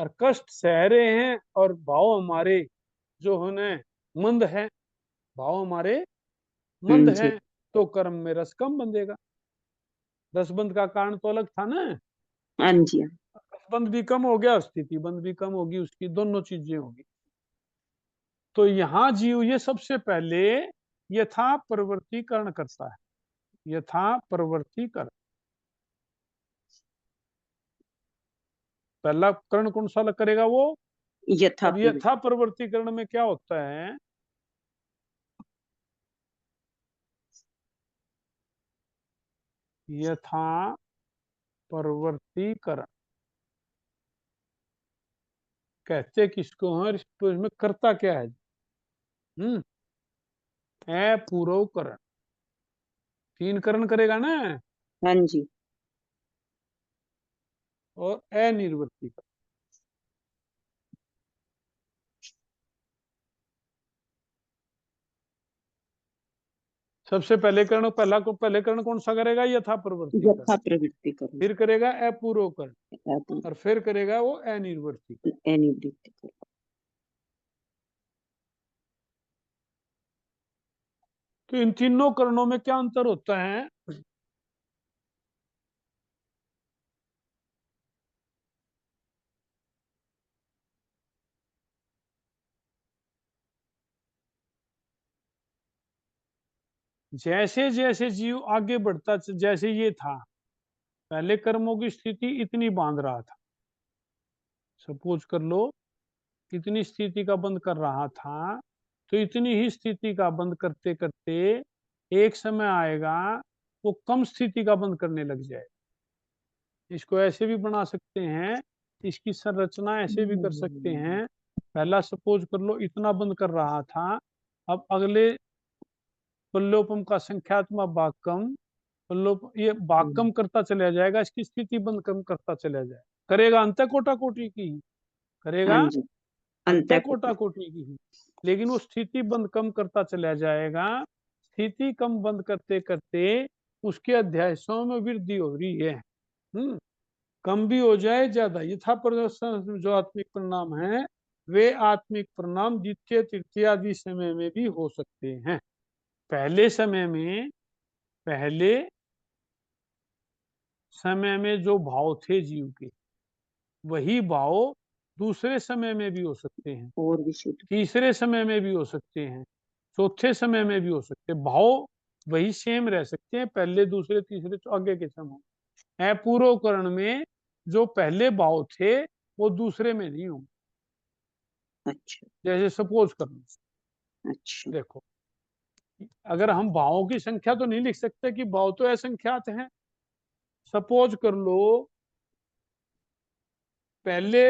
और कष्ट सह रहे हैं और भाव हमारे जो है मंद है, भाव हमारे मंद है, जी। तो कर्म में रस कम बंधेगा। रसबंध का कारण तो अलग था ना। हाँ जी। रसबंध भी कम हो गया, स्थिति बंध भी कम होगी, उसकी दोनों चीजें होगी। तो यहाँ जीव ये सबसे पहले यथा प्रवृत्तिकरण करता है। यथा प्रवृत्तिकरण, पहला करण कौन सा करेगा वो? यथा अब प्रवृत्ति। यथा प्रवृत्तिकरण में क्या होता है? यथा प्रवृत्तिकरण कहते किसको है, तो इसमें करता क्या है? हम्म अपूर्वकरण, तीन करण करेगा ना, हाँ जी। और अनिर्वर्तीकरण। सबसे पहले करण, पहले करण कौन सा करेगा? यथा प्रवृत्तिकरण। यथा प्रवृत्ति करो। फिर करेगा अपूर्वकरण, अपूर्व। और फिर करेगा वो अनिर्वर्तीकरण। अनिवृत्ति करो। तो इन तीनों करणों में क्या अंतर होता है? जैसे जैसे जीव आगे बढ़ता, जैसे ये था, पहले कर्मों की स्थिति इतनी बांध रहा था, सपोज कर लो कितनी स्थिति का बंद कर रहा था, तो इतनी ही स्थिति का बंद करते करते एक समय आएगा वो कम स्थिति का बंद करने लग जाए। इसको ऐसे भी बना सकते हैं, इसकी संरचना ऐसे भी कर सकते हैं। पहला सपोज कर लो इतना बंद कर रहा था, अब अगले पल्लोपम का संख्यात्मक भाग कम, ये भाग कम करता चला जाएगा, इसकी स्थिति बंद कम करता चला जाएगा। करेगा अंत कोटा कोटि की ही, करेगा हाँ जी, अंत अंत कोटा कोटि की ही, लेकिन वो स्थिति बंद कम करता चला जाएगा। स्थिति कम बंद करते करते उसके अध्यायों में वृद्धि हो रही है। कम भी हो जाए ज्यादा, यथा प्रदर्शन जो आत्मिक परिणाम है वे आत्मिक परिणाम द्वितीय तृतीय आदि समय में भी हो सकते हैं। पहले समय में जो भाव थे जीव के, वही भाव दूसरे समय में भी हो सकते हैं, और विशुद्ध तीसरे समय में भी हो सकते हैं, चौथे समय में भी हो सकते हैं। भाव वही सेम रह सकते हैं, पहले दूसरे तीसरे आगे के समय। अपूर्वकरण में जो पहले भाव थे वो दूसरे में नहीं होंगे। अच्छा जैसे सपोज कर लो, अच्छा देखो अगर हम भावों की संख्या तो नहीं लिख सकते कि भाव तो असंख्यात हैं। सपोज कर लो पहले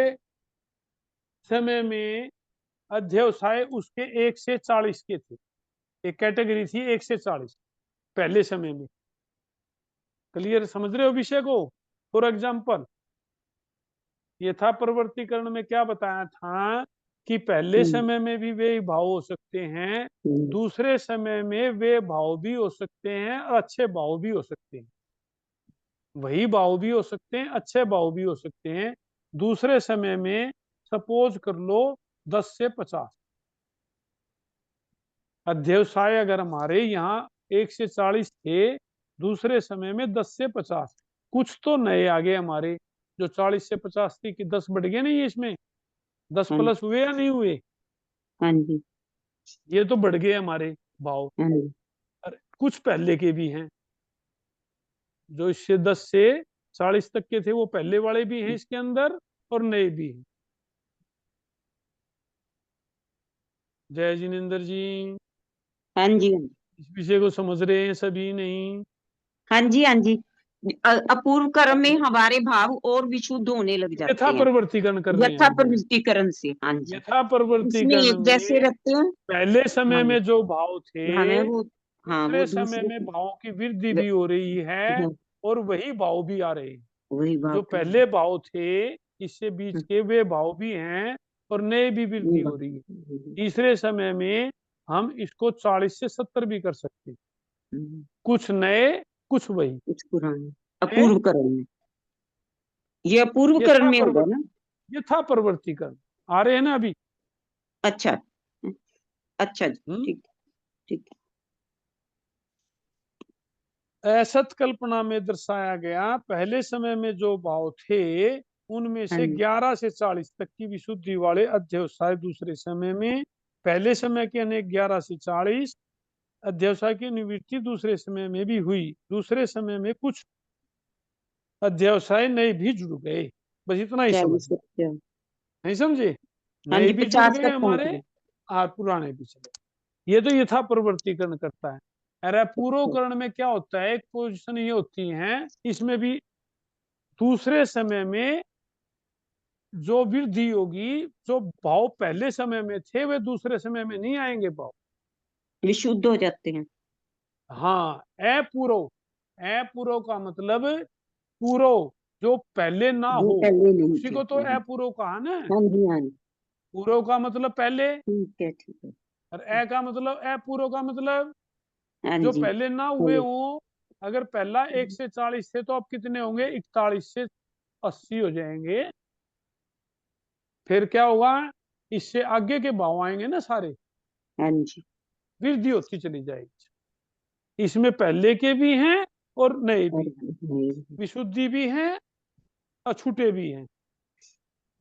समय में अध्यवसाय उसके 1 से 40 के थे, एक कैटेगरी थी 1 से 40 पहले समय में। क्लियर समझ रहे हो विषय को? फॉर एग्जाम्पल यथा प्रवर्तीकरण में क्या बताया था कि पहले समय में भी वे भाव हो सकते हैं, दूसरे समय में वे भाव भी हो सकते हैं और अच्छे भाव भी हो सकते हैं। वही भाव भी हो सकते हैं, अच्छे भाव भी हो सकते हैं। दूसरे समय में सपोज कर लो 10 से 50 अध्यवसाय अगर हमारे यहाँ 1 से 40 थे, दूसरे समय में 10 से 50। कुछ तो नए आ गए हमारे, जो 40 से 50 थी कि 10 बढ़ गए नहीं, इसमें 10 हाँ प्लस हुए या नहीं हुए? हाँ जी ये तो बढ़ गए हमारे भाव। हाँ जी और कुछ पहले के भी हैं, जो इससे 10 से 40 तक के थे वो पहले वाले भी हैं इसके अंदर और नए भी हैं। जय जिनेन्द्र जी, हाँ जी इस विषय को समझ रहे हैं सभी? नहीं? हाँ जी हाँ जी। अपूर्व कर्म में हमारे भाव और विशुद्ध होने लग यथा जाते हैं प्रवर्तीकरण कर रहे हैं यथा हम। प्रवृत्तिकरण से। हाँ जी, यथा इसमें प्रवर्तीकरण एक जैसे में रखते हैं। पहले समय हाँ में जो भाव हमें थे, वो, हाँ वो दूसरे समय दूसरे में भावों की वृद्धि व- भी हो रही है हाँ, और वही भाव भी आ रहे हैं। वही जो बात है। पहले भाव थे इससे बीच के वे भाव भी हैं और नए भी वृद्धि हो रही है। तीसरे समय में हम इसको 40 से 70 भी कर सकते हैं, कुछ नए कुछ वही। कुछ पुराने है अपूर्व करण में, ये अपूर्व करण यथा में होगा ना? यथा प्रवर्तीकरण आ रहे हैं ना अभी? अच्छा अच्छा जी, हम्म ठीक ठीक। असत कल्पना में दर्शाया गया पहले समय में जो भाव थे उनमें हाँ से जी 11 से 40 तक की विशुद्धि वाले अध्यवसाय दूसरे समय में, पहले समय के अनेक 11 से 40 अध्यवसाय की निवृत्ति दूसरे समय में भी हुई। दूसरे समय में कुछ अध्यवसाय नए भी जुड़ गए। बस इतना ही समझ, 40 से, नहीं समझे? हाँ नए जी भी जुड़ 50 गए तक पहुंच हमारे गए। और पुराने भी चले। ये तो यथा प्रवर्तीकरण करता है। अरे अच्छा, पूर्वकरण में क्या होता है, एक पोजिशन ये होती है इसमें भी दूसरे समय में जो वृद्धि होगी, जो भाव पहले समय में थे वे दूसरे समय में नहीं आएंगे भाव। विशुद्ध हो जाते हैं। हाँ, अपूर्व, अपूर्व का मतलब पूर्व, जो पहले ना वो हो पहले नहीं उसी थे। को तो अपूर्व कहा ना। हाँ जी हाँ जी, पूर्व का मतलब पहले ठीक है। और अ का मतलब अपूर्व का मतलब हाँ जो जी पहले ना हुए चलो। हों। अगर पहला 1 से 40 थे तो अब कितने होंगे? 41 से 80 हो जाएंगे। फिर क्या होगा? इससे आगे के भाव आएंगे ना सारे, हाँ जी वृद्धि होती चली जाएगी। इसमें पहले के भी हैं और नए भी और हैं, नहीं, विशुद्धि भी हैं और छूटे भी हैं।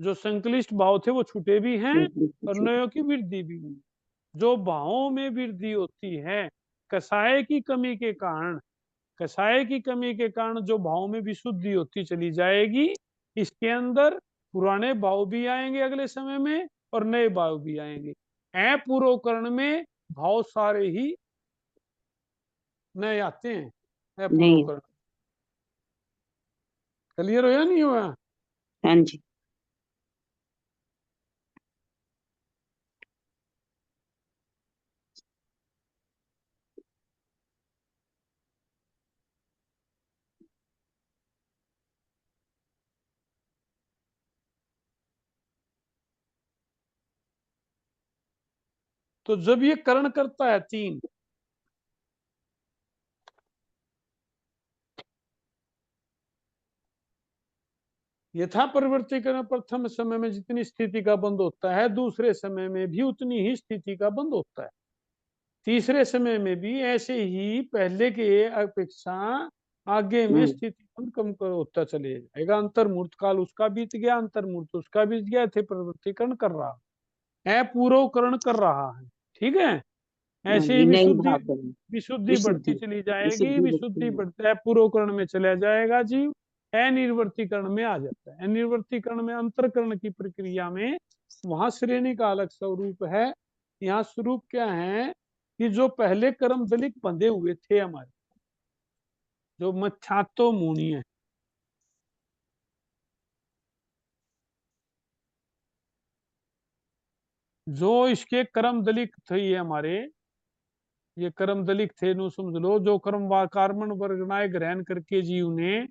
जो संक्लिष्ट भाव थे वो छूटे भी हैं और नयों की वृद्धि भी हुई। जो भावों में वृद्धि होती है कसाय की कमी के कारण, कसाय की कमी के कारण जो भाव में विशुद्धि होती चली जाएगी, इसके अंदर पुराने भाव भी आएंगे अगले समय में और नए भाव भी आएंगे। अपूर्वकरण में भाव सारे ही नए आते हैं नहीं। पूर्वकरण। क्लियर हो या नहीं हुआ? हाँ जी। तो जब ये करण करता है 3, यथा परिवर्तीकरण प्रथम समय में जितनी स्थिति का बंद होता है, दूसरे समय में भी उतनी ही स्थिति का बंद होता है। तीसरे समय में भी ऐसे ही पहले के अपेक्षा आगे में स्थिति बंद कम कर होता चले जाएगा। अंतर्मूर्त काल उसका बीत गया, अंतर्मूर्त उसका बीत गया, थे परिवर्तीकरण कर रहा है, पूर्वकरण कर रहा है। ठीक है। हाँ ऐसे ही जी, नई विशुद्धि भाव बनी। विशुद्धि बढ़ती विशुद्धि। चली जाएगी, विशुद्धि विशुद्धि बढ़ती बढ़ता है, पूर्वकरण में चला जाएगा जीव, अनिर्वर्तीकरण में आ जाता है। अनिर्वर्तीकरण में अंतरकरण की प्रक्रिया में वहां श्रेणी का अलग स्वरूप है। यहाँ स्वरूप क्या है कि जो पहले कर्म दलिक बंधे हुए थे हमारे, जो मच्छातो मुनि है, जो इसके कर्म दलिक थे ये हमारे, ये कर्म दलिक थे, नो समझ लो, जो कर्म कार्मण वर्गनाए ग्रहण करके जीव ने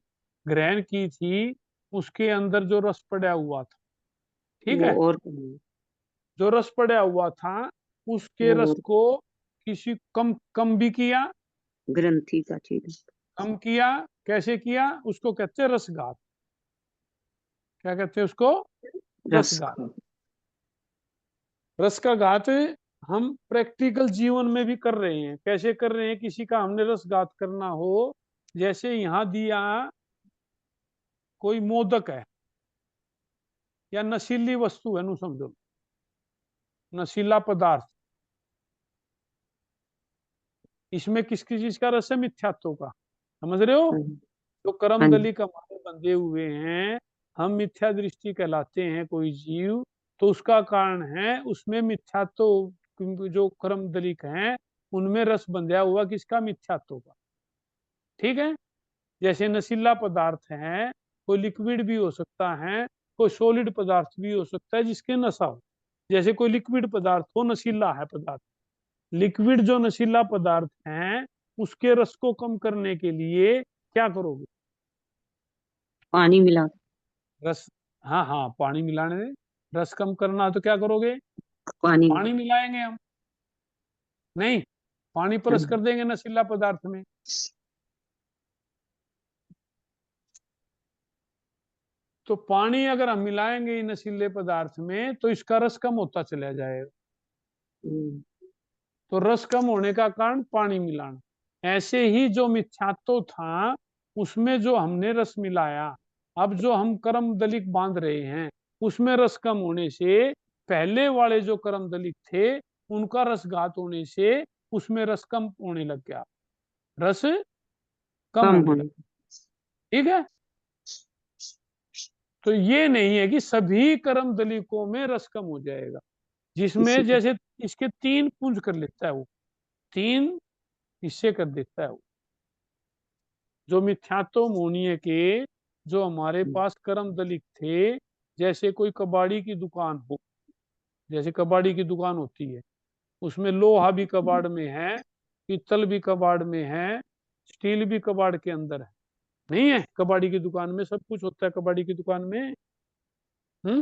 ग्रहण की थी, उसके अंदर जो रस पड़ा हुआ था। ठीक वो है। और जो रस पड़ा हुआ था उसके वो रस और को किसी कम कम भी किया, ग्रंथि का छेद। कम किया। कैसे किया? उसको कहते हैं रसघात। क्या कहते हैं उसको? रस रसघात। का। रस का घात हम प्रैक्टिकल जीवन में भी कर रहे हैं। कैसे कर रहे हैं? किसी का हमने रसघात करना हो, जैसे यहाँ दिया कोई मोदक है या नशीली वस्तु है, नु समझो, नशीला पदार्थ, इसमें किसकी चीज का रस है? मिथ्यात्व का। समझ रहे हो? हाँ तो कर्म हाँ जी। दली हमारे बंधे हुए हैं, हम मिथ्या दृष्टि कहलाते हैं कोई जीव, तो उसका कारण है उसमें मिथ्यात्व, जो कर्म दलिक हैं उनमें रस बंधा हुआ किसका? मिथ्यात्व का। ठीक है। जैसे नशीला पदार्थ है, कोई लिक्विड भी हो सकता है, कोई सॉलिड पदार्थ भी हो सकता है जिसके नशा हो। जैसे कोई लिक्विड पदार्थ हो, नशीला है पदार्थ, लिक्विड जो नशीला पदार्थ है उसके रस को कम करने के लिए क्या करोगे? पानी मिला। रस, हाँ हाँ, पानी मिलाने में रस कम करना है तो क्या करोगे? पानी पानी मिलाएंगे हम। नहीं, पानी पर रस हाँ। कर देंगे नशीला पदार्थ में। तो पानी अगर हम मिलाएंगे नशीले पदार्थ में तो इसका रस कम होता चला जाएगा। हम्म, तो रस कम होने का कारण पानी मिलाना। ऐसे ही जो मिथ्यात्व था उसमें जो हमने रस मिलाया, अब जो हम कर्म दलिक बांध रहे हैं उसमें रस कम होने से, पहले वाले जो कर्म दलिक थे उनका रसघात होने से उसमें रस कम होने लग गया, रस कम कम होने लगा। होने। ठीक है। तो ये नहीं है कि सभी कर्म दलिकों में रस कम हो जाएगा, इसी जिसमें का। जैसे इसके 3 पुंज कर लेता है वो, 3 हिस्से कर देता है वो। जो मिथ्यात्व मोनिय के जो हमारे पास कर्म दलित थे, जैसे कोई कबाड़ी की दुकान हो, जैसे कबाड़ी की दुकान होती है, उसमें लोहा भी कबाड़ में है, पीतल भी कबाड़ में है, स्टील भी कबाड़ के अंदर है। नहीं है? कबाड़ी की दुकान में सब कुछ होता है, कबाड़ी की दुकान में। हम्म।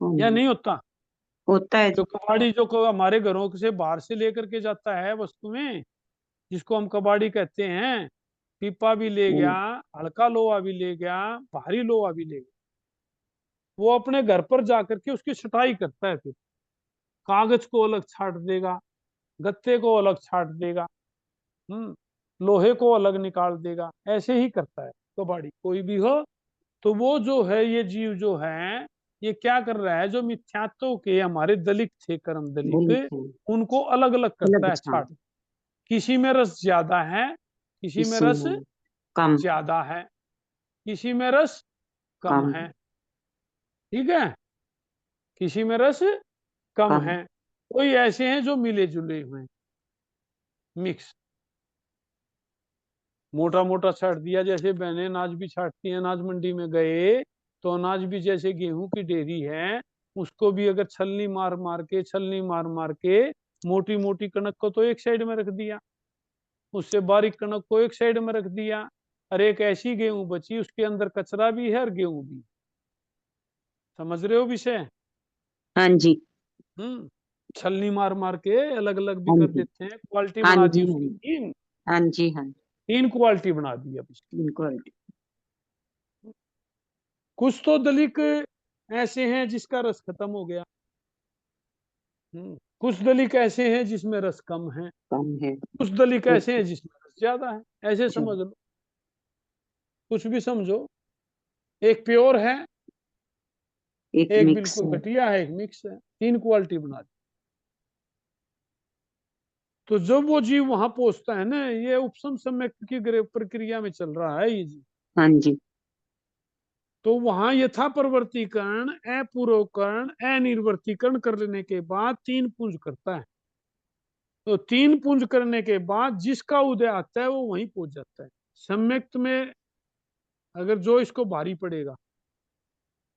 हाँ या जी, नहीं होता? होता है जो जी। कबाड़ी जो हमारे घरों से बाहर से लेकर के जाता है वस्तुएं, जिसको हम कबाड़ी कहते हैं, पीपा भी ले गया, हल्का लोहा भी ले गया, भारी लोहा भी ले गया, वो अपने घर पर जाकर के उसकी छटाई करता है। फिर कागज को अलग छाट देगा, गत्ते को अलग छाट देगा, लोहे को अलग निकाल देगा, ऐसे ही करता है कबाड़ी कोई भी हो। तो वो जो है, ये जीव जो है, ये क्या कर रहा है? जो मिथ्यात्व के हमारे दलित थे, कर्म दलित दलित, है। उनको अलग अलग करता अलग है, छांट। छाट। किसी में रस ज्यादा है, किसी में रस इसमें कम। ज्यादा है, किसी में रस कम कम। है। ठीक है। किसी में रस कम कम। है। कोई ऐसे हैं जो मिले जुले हुए, मिक्स। मोटा मोटा छाट दिया, जैसे बहनें अनाज भी छाटती हैं, अनाज मंडी में गए तो अनाज भी जैसे गेहूं की ढेरी है, उसको भी अगर छलनी मार मार के मोटी मोटी कणक को तो एक साइड में रख दिया, उससे बारीक कणक को एक साइड में रख दिया, और एक ऐसी गेहूं बची उसके अंदर कचरा भी है और गेहूं भी। समझ रहे हो विषय? हाँ जी। छलनी मार के अलग अलग भी हाँ कर जी। देते हैं, क्वालिटी हाँ बना जी। दी हाँ उसकी जी। तीन हाँ जी। हाँ जी। तीन क्वालिटी बना दी अब इसकी। बिल्कुल। कुछ तो दलिक ऐसे हैं जिसका रस खत्म हो गया, कुछ दलिक ऐसे हैं जिसमें रस कम है, कम है। कुछ दलिक ऐसे अच्छा। हैं जिसमें रस ज्यादा है। ऐसे समझ लो, कुछ भी समझो। एक प्योर है, एक एक मिक्स बिल्कुल है। घटिया है, एक मिक्स है, तीन क्वालिटी बना दी। तो जब वो जीव वहां पहुंचता है ना, ये उपशम सम्यक की प्रक्रिया में चल रहा है ये जीव, हाँ जी। तो वहां यथा प्रवर्तीकरण, अपूर्वकरण, अनिर्वर्तीकरण कर लेने के बाद तीन पुंज करता है। तो तीन पुंज करने के बाद जिसका उदय आता है वो वहीं पहुंच जाता है। सम्यक्त में अगर जो इसको भारी पड़ेगा,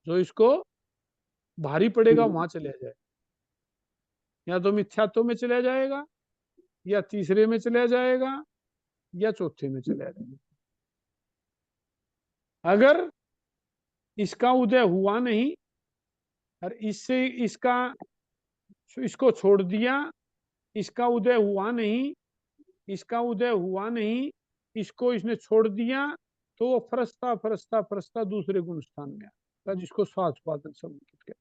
जो इसको भारी पड़ेगा वहां चला जाए, या तो मिथ्यात्व में चला जाएगा, या तीसरे में चला जाएगा, या चौथे में चला जाएगा। अगर इसका उदय हुआ नहीं और इससे इसको छोड़ दिया, इसका उदय हुआ नहीं, इसका उदय हुआ नहीं, इसको इसने छोड़ दिया, तो वो फरसता फरसता फरसता दूसरे गुण स्थान में आता, जिसको स्वास्थ्य संकेत कहते हैं।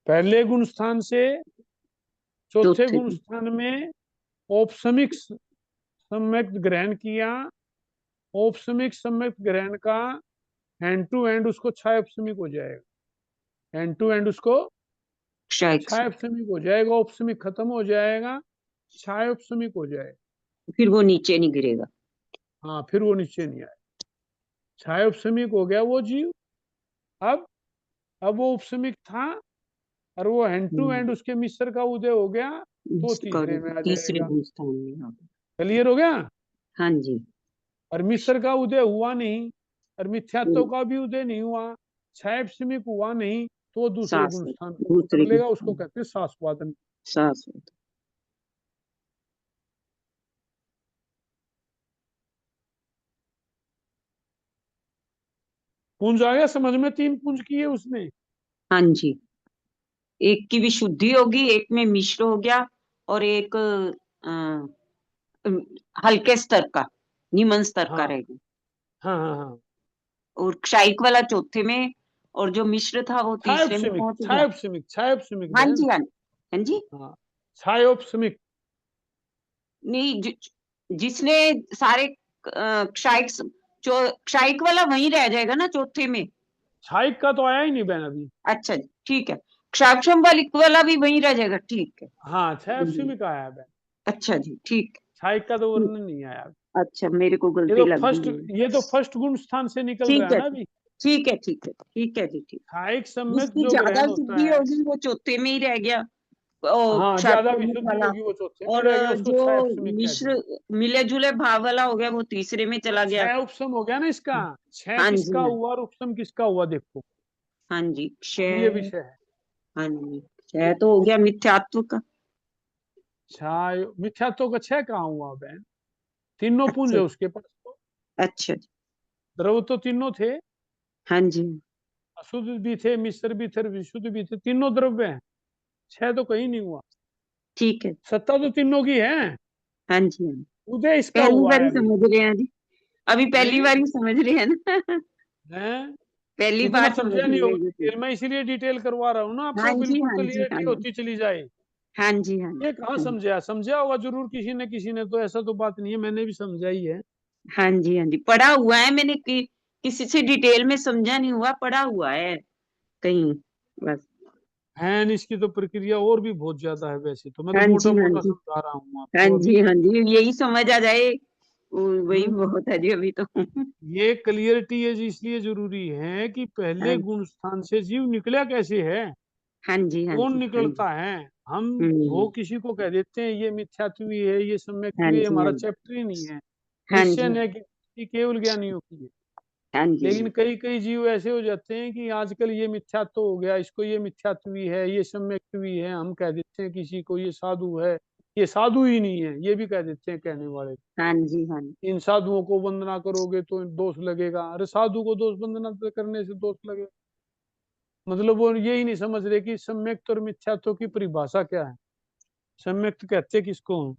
पहले गुण स्थान से चौथे चौथे गुण दिन। स्थान में औपसमिक सम्यक ग्रहण किया, औपसमिक सम्यक ग्रहण का एंड टू एंड उसको क्षय औपसमिक हो जाएगा, एंड टू एंड उसको क्षय। क्षय औपसमिक हो जाएगा, औपसमिक खत्म हो जाएगा, क्षय औपसमिक हो जाएगा। फिर वो नीचे नहीं गिरेगा। हाँ, फिर वो नीचे नहीं आए, क्षय औपसमिक हो गया वो जीव। अब वो उपसमिक था और वो हैंड टू हैंड उसके मिस्र का उदय हो गया, तो तीसरे में आ तीसरे जाएगा। गुण स्थान में आ गया। क्लियर हो गया? हाँ जी। और मिस्र का उदय हुआ नहीं और मिथ्यात्व फिर का भी उदय नहीं हुआ, क्षैपसमिक हुआ नहीं, तो वो दूसरे गुण शाश्वत। स्थान को दूसरे पकड़ गुण लेगा, उसको स्थान। कहते हैं शाश्वादन। शाश्वत। पुंज आ गया समझ में? तीन पुंज किए उसने। हाँ जी। एक की भी शुद्धि होगी, एक में मिश्र हो गया, और एक हल्के स्तर का, निम्न स्तर का हाँ रहेगा। हाँ हाँ हाँ, और क्षायिक वाला चौथे में, और जो मिश्र था वो तीसरे में क्षैपसमिक पहुंच गया। क्षैपसमिक क्षैपसमिक हाँ बहन। जी। हाँ। हाँ जी। हाँ, क्षयोपसमिक। नहीं, जिसने सारे क्षायिक, जो क्षायिक वाला वहीं रह जाएगा ना चौथे में। क्षायिक का तो आया ही नहीं बहन अभी। अच्छा जी, ठीक है। क्षाक्षम वाला भी वहीं रह जाएगा, ठीक है। हाँ, क्षयोपसमिक आया है बहन, अच्छा जी, ठीक क्षायिक का तो है। वर्णन नहीं आया। अच्छा, मेरे को ये गलती तो लग फर्स्ट, गई है। ये तो फर्स्ट गुण स्थान से निकल रहा ठीक है है। ना अभी। ठीक है। ठीक है। ठीक है जी। ठीक। क्षायिक सम्यक जिसकी जो ज्यादा ग्रहण होता शुद्धि है, होगी वो चौथे में ही रह गया, ओ हाँ, ज्यादा क्षात्मक विशुद्धि वाला। होगी वो चौथे में और रह गया, उसको जो क्षय उपसमिक कह मिश्र दिया। मिले जुले भाव वाला हो गया वो तीसरे में तो चला गया। क्षय उपसम हो गया ना इसका। क्षय हाँ किसका जी। हाँ। हुआ और उपसम किसका हुआ, देखो। हाँ जी। अब ये क्षय। विषय है। हाँ जी। क्षय तो हो गया मिथ्यात्व का। क्षय मिथ्यात्व का क्षय कहाँ हुआ बहन? तीनों पुंज अच्छा। है उसके पास तो। अच्छा जी। द्रव तो तीनों थे, हाँ जी। अशुद्ध भी थे, मिश्र भी थे, विशुद्ध भी थे, तीनों द्रव्य हैं। क्षय तो कहीं नहीं हुआ, ठीक है। सत्ता तो तीनों की है, हाँ जी। हाँ। उदय इसका पहली हुआ बार है ही अभी। समझ रहे हैं जी। अभी पहली हैं? बार ही समझ रहे हैं ना। हैं? पहली इतना बार समझ समझा नहीं रहे होगा हैं ये चीज। डिटेल में, इसीलिए डिटेल करवा रहा हूँ ना हाँ आपको, जी। बिल्कुल हाँ जी। हाँ क्लियरिटी जी। होती चली जाए। हाँ जी। हाँ ये कहाँ जी। समझा, समझा होगा जरूर किसी ने तो, ऐसा तो बात नहीं है, मैंने भी समझा ही है। हाँ जी। हाँ जी, पढ़ा हुआ है मैंने, किसी से डिटेल में समझा नहीं हुआ, पढ़ा हुआ है कहीं, बस। है इसकी तो प्रक्रिया और भी बहुत ज्यादा है, वैसे तो मैं तो हाँ मोटा जी। हाँ मोटा जी। समझा रहा हूँ हाँ आपको जी। अभी। हाँ जी, यही समझ आ जाए वही हम्म बहुत है जी अभी तो। ये क्लियरिटी है जी, इसलिए जरूरी है कि पहले हाँ। गुण स्थान से जीव निकला कैसे है। हाँ जी, हाँ कौन जी, हाँ जी, निकलता है? हम वो किसी को कह देते हैं ये मिथ्यात्वी है, ये हाँ सम्यक्त्वी है, जी, हमारा हाँ जी, चैप्टर ही नहीं है। हाँ जी, क्रिश्चियन है कि केवल ज्ञानियों की है। हाँ जी, लेकिन कई कई जीव ऐसे हो जाते हैं कि आजकल ये मिथ्यात्व हो गया, इसको ये मिथ्यात्वी है, ये सम्यक्त्वी है, हम कह देते हैं किसी को ये साधु है, ये साधु ही नहीं है, ये भी कह देते हैं कहने वाले। हाँ जी, हाँ जी, इन साधुओं को वंदना करोगे तो दोष लगेगा। अरे साधु को दोष वंदना करने से दोष लगेगा? मतलब वो यही नहीं समझ रहे कि सम्यक्त और मिथ्यात्व की परिभाषा क्या है। सम्यक्त कहते किसको हैं?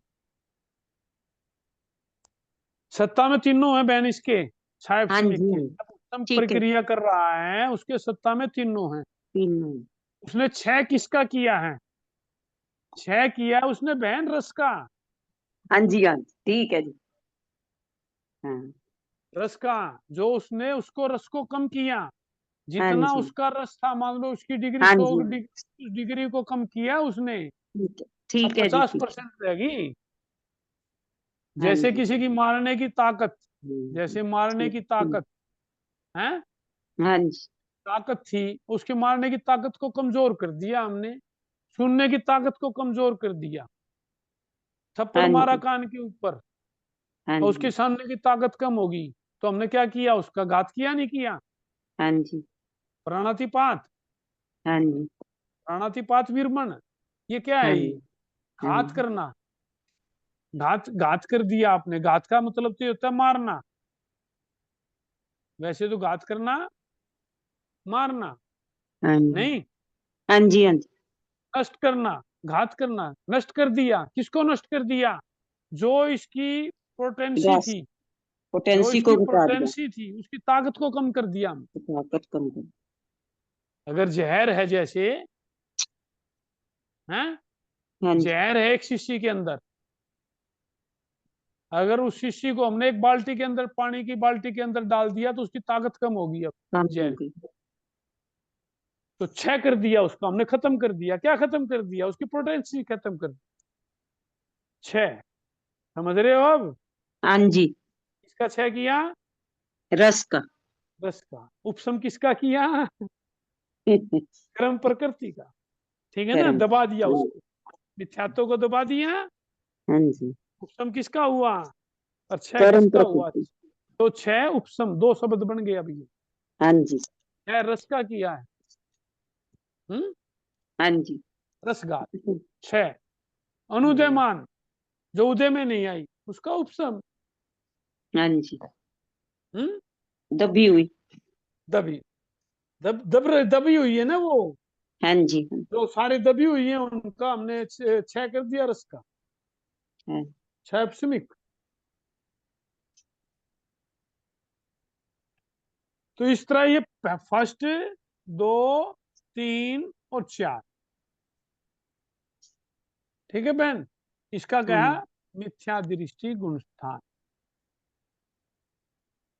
सत्ता में तीनों है बहन इसके, छाया हाँ समिक जी, के। हाँ जी, जब उत्तम ठीक है, प्रक्रिया कर रहा है उसके सत्ता में तीनों है। तीनों, उसने छह किसका किया है? छह किया उसने बहन रस का। हाँ जी, हाँ जी, ठीक है जी, हाँ, रस का जो उसने उसको रस को कम किया, हाँ जितना जी, उसका रस था, मान लो उसकी डिग्री हाँ 100 जी, डिग्री को कम किया उसने, ठीक है, अब ठीक है जी, ठीक, 50% रहेगी। हाँ जैसे जी, किसी की मारने की ताकत, जैसे मारने ठीक, की ठीक, ताकत है, हाँ जी, ताकत थी, उसके मारने की ताकत को कमजोर कर दिया हमने, सुनने की ताकत को कमजोर कर दिया, थप्पड़ हाँ मारा जी, कान के ऊपर, हाँ और उसके जी, सामने की ताकत कम होगी, तो हमने क्या किया? उसका घात किया नहीं किया? हाँ जी, प्राणातिपात, हाँ जी, प्राणातिपात विरमण, ये क्या हाँ है? जी, ये हाँ घात जी, करना। घात घात कर दिया आपने। घात का मतलब तो ये होता है मारना। वैसे तो घात करना मारना हाँ जी, नहीं, हाँ जी, हाँ जी, नष्ट करना। घात करना, नष्ट कर दिया। किसको नष्ट कर दिया? जो इसकी पोटेंसी बस थी, जो पोटेंसी इसकी को घटा दिया, पोटेंसी थी उसकी ताकत को कम कर दिया हमने। ताकत कम कर, अगर जहर है, जैसे हैं, हाँ जी, जहर है एक शीशी के अंदर, अगर उस शीशी को हमने एक बाल्टी के अंदर, पानी की बाल्टी के अंदर डाल दिया तो उसकी ताकत कम होगी अब कम हो जहर। गई, तो क्षय कर दिया उसको हमने, खत्म कर दिया। क्या खत्म कर दिया? उसकी पोटेंसी खत्म कर दी। क्षय, समझ रहे हो अब? हाँ जी, किसका क्षय किया? रस का, रस का। उपशम किसका किया? कर्म प्रकृति का। ठीक है ना, कर्म, दबा दिया उसको, मिथ्यात्व को दबा दिया। हाँ जी, उपशम किसका हुआ और क्षय कर्म किसका हुआ? प्रकृति, तो क्षय उपशम दो शब्द बन गए अभी। हाँ जी, क्षय रस का किया है। हम्म, हाँ जी, रसगात। क्षय अनुदयमान, जो उदय में नहीं आई उसका उपशम। हाँ जी, हम्म, दबी हुई, दबी, दबी हुई है ना वो, हाँ जी, हाँ, जो सारे दबी हुई है उनका हमने क्षय कर दिया रस का। हाँ, क्षय उपशमिक। तो इस तरह ये फर्स्ट, दो, तीन और चार। ठीक है बहन? इसका क्या है? हाँ, मिथ्या दृष्टि गुण स्थान,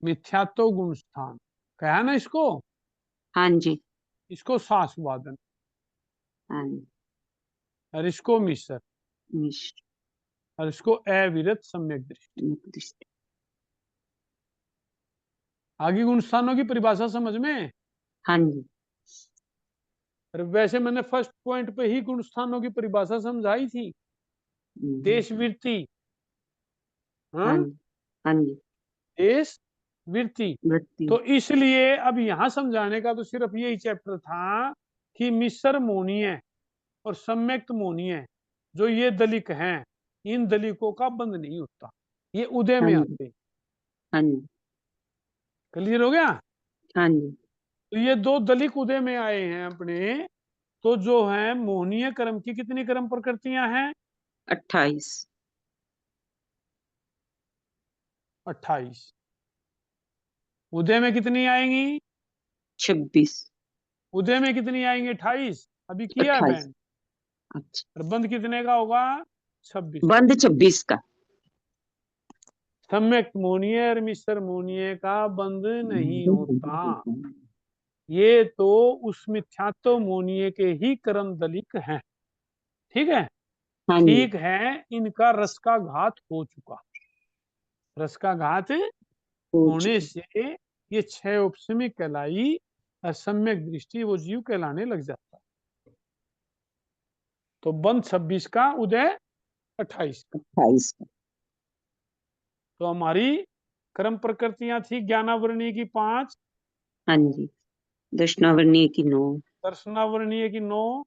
मिथ्यात्व गुण स्थान क्या है ना इसको? हाँ जी, इसको सास वादन, हाँ जी, और इसको मिश्र, मिश्र, और इसको अविरत सम्यक दृष्टि। दृष्टि, आगे गुण स्थानों की परिभाषा समझ में? हाँ जी, और वैसे मैंने फर्स्ट पॉइंट पे ही गुण स्थानों की परिभाषा समझाई थी। देश वृत्ति, हाँ हाँ, जी, हाँ जी, देश वृत्ति। वृत्ति, तो इसलिए अब यहां समझाने का तो सिर्फ यही चैप्टर था कि मिश्र मोनीय और सम्यक्त मोनीय, जो ये दलिक हैं, इन दलिकों का बंध नहीं होता, ये उदय हाँ में जी, आते। हाँ जी, क्लियर हो गया? हाँ जी, तो ये दो दलिक उदय में आए हैं अपने। तो जो है मोहनीय कर्म की कितनी कर्म प्रकृतियां हैं? 28, 28। उदय में कितनी आएंगी? 26, उदय में कितनी आएंगी? 28। अभी किया है 28, बैंड। अच्छा, और बंद कितने का होगा? 26। बंद 26 का, सम्यक मोहनीय और मिश्र मोहनीय का बंद नहीं होता। ये तो उस मिथ्यात्व मोहनीय के ही कर्म दलिक हैं। ठीक है? हाँ जी, ठीक है, इनका रस का घात हो चुका। रस का घात हो होने चुका, से ये छह उपशमिक कहलाई और सम्यक दृष्टि वो जीव कहलाने लग जाता है। तो बंध 26 का, उदय 28 का। 28 का। तो हमारी क्रम प्रकृतियां थी ज्ञानावर्णीय की 5, हाँ जी, दक्षिणावर्णीय की 9, दर्शनावर्णीय की 9,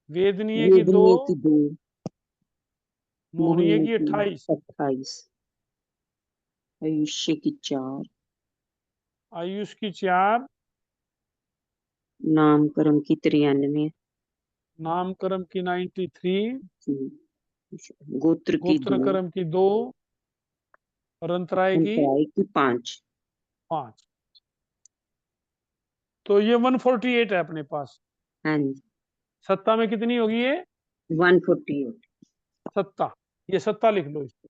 वेदनीय की 2, वेदनीय की 2, मोहनीय मोहनीय की की 28, 28, आयुष्य की 4, आयुष की 4, नाम कर्म की 93, नाम कर्म की 93, गोत्र की गोत्र 2, कर्म की 2 और अंतराय की अंतराय की 5। 5। तो ये 148 है अपने पास। हाँ जी, सत्ता में कितनी होगी ये? 148। सत्ता, ये सत्ता लिख लो इसको।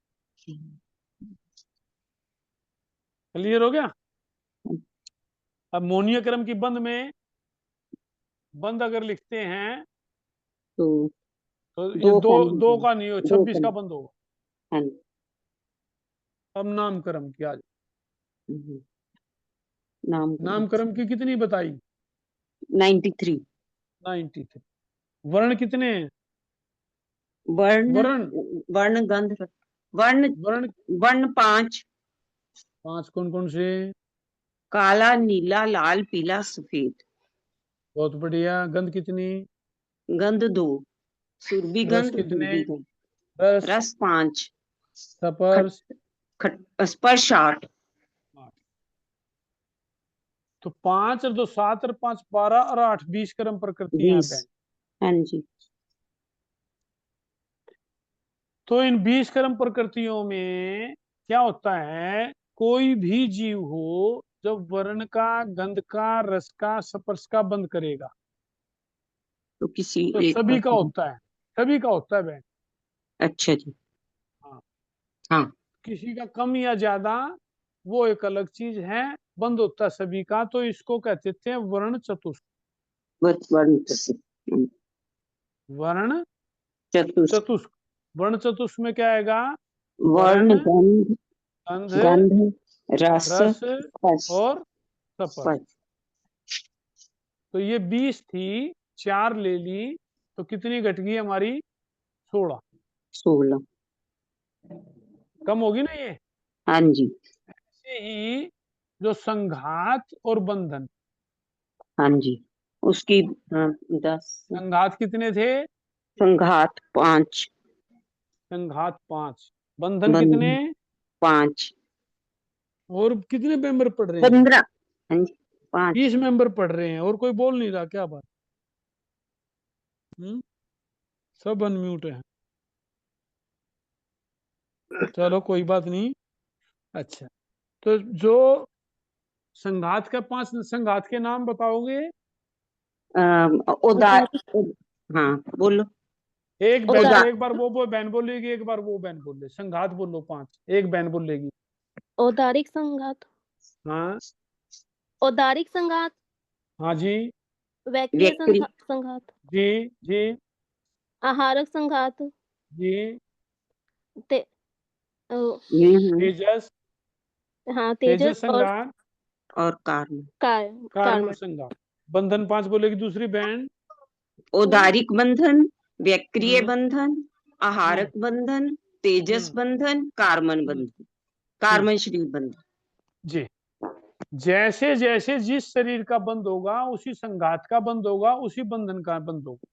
क्लियर हो गया? अब मोहनीय क्रम की बंद में, बंद अगर लिखते हैं तो तो ये 2 दो, का नहीं 2 है, का नहीं हो, 2 26 का का नहीं। बंद होगा। हाँ जी। अब नामकर्म की आज, नाम नामकर्म की कितनी बताई? 93। 93। वर्ण कितने हैं? वर्ण, वर्ण, वर्ण गंध, वर्ण, वर्ण वर्ण 5, 5 कौन कौन से? काला, नीला, लाल, पीला, सफेद। बहुत बढ़िया। गंध कितनी? गंध 2, सुरभि रस गंध, कितने? दूधी गंध। रस, रस 5, खट, स्पर्श स्पर्श 8। 8। तो 5 और 2 7 और 5 12 और 8 20 क्रम प्रकृतियां हैं 20। बहन। हाँ जी। तो इन 20 क्रम प्रकृतियों में क्या होता है, कोई भी जीव हो जब वर्ण का, गंध का, रस का, स्पर्श का बंद करेगा तो किसी तो एक सभी का का होता है, सभी का होता है बहन। अच्छा जी। हाँ, हाँ, किसी का कम या ज्यादा वो एक अलग चीज है, बंद होता है सभी का, तो इसको कहते थे वर्ण चतुष्क। बस वर्ण चतुष्क। वर्ण चतुष्क, चतुष्क। वर्ण चतुष्क में क्या आएगा? वर्ण वर्ण, गंध, गंध, गंध, रस, रस स्पर्श, और स्पर्श। स्पर्श। तो ये 20 थी, 4 ले ली तो कितनी घट गई हमारी? 16। 16। कम होगी ना ये? हाँ जी। ऐसे ही जो संघात और बंधन, हाँ जी, उसकी 10। संघात कितने थे? संघात 5, संघात 5, बंधन कितने? बंधन 5, और कितने मेंबर पढ़ रहे हैं? 15। हाँ जी, 5। 20 मेंबर पढ़ रहे हैं और कोई बोल नहीं रहा, क्या बात? हम्म, सब अनम्यूट है। चलो कोई बात नहीं। अच्छा, तो जो संघात का 5 संघात के नाम बताओगे? उदार, हाँ बोलो। एक बहन, उदार, एक बार वो बहन बोलेगी, एक बार वो बहन बोले। संघात बोलो 5, एक बहन बोलेगी। औदारिक संघात, हाँ, औदारिक संघात, हाँ जी, वैक्रिय व्यक्ति, संघात, जी, जी, आहारक संघात, जी। ते, अ, तेजस, हाँ तेजस तेजस और संघात, और कार्म। कार्मण कार्बन। संघात। बंधन 5 बोलेगी दूसरी बहन। औदारिक बंधन, व्यक्रिय हम्म, बंधन, हम्म, आहारक बंधन, तेजस हम्म, बंधन, कार्मन हम्म, बंधन, कार्मन शरीर बंधन। जी। जैसे जैसे जिस शरीर का बंध होगा उसी संघात का बंध होगा, उसी बंधन का बंध होगा।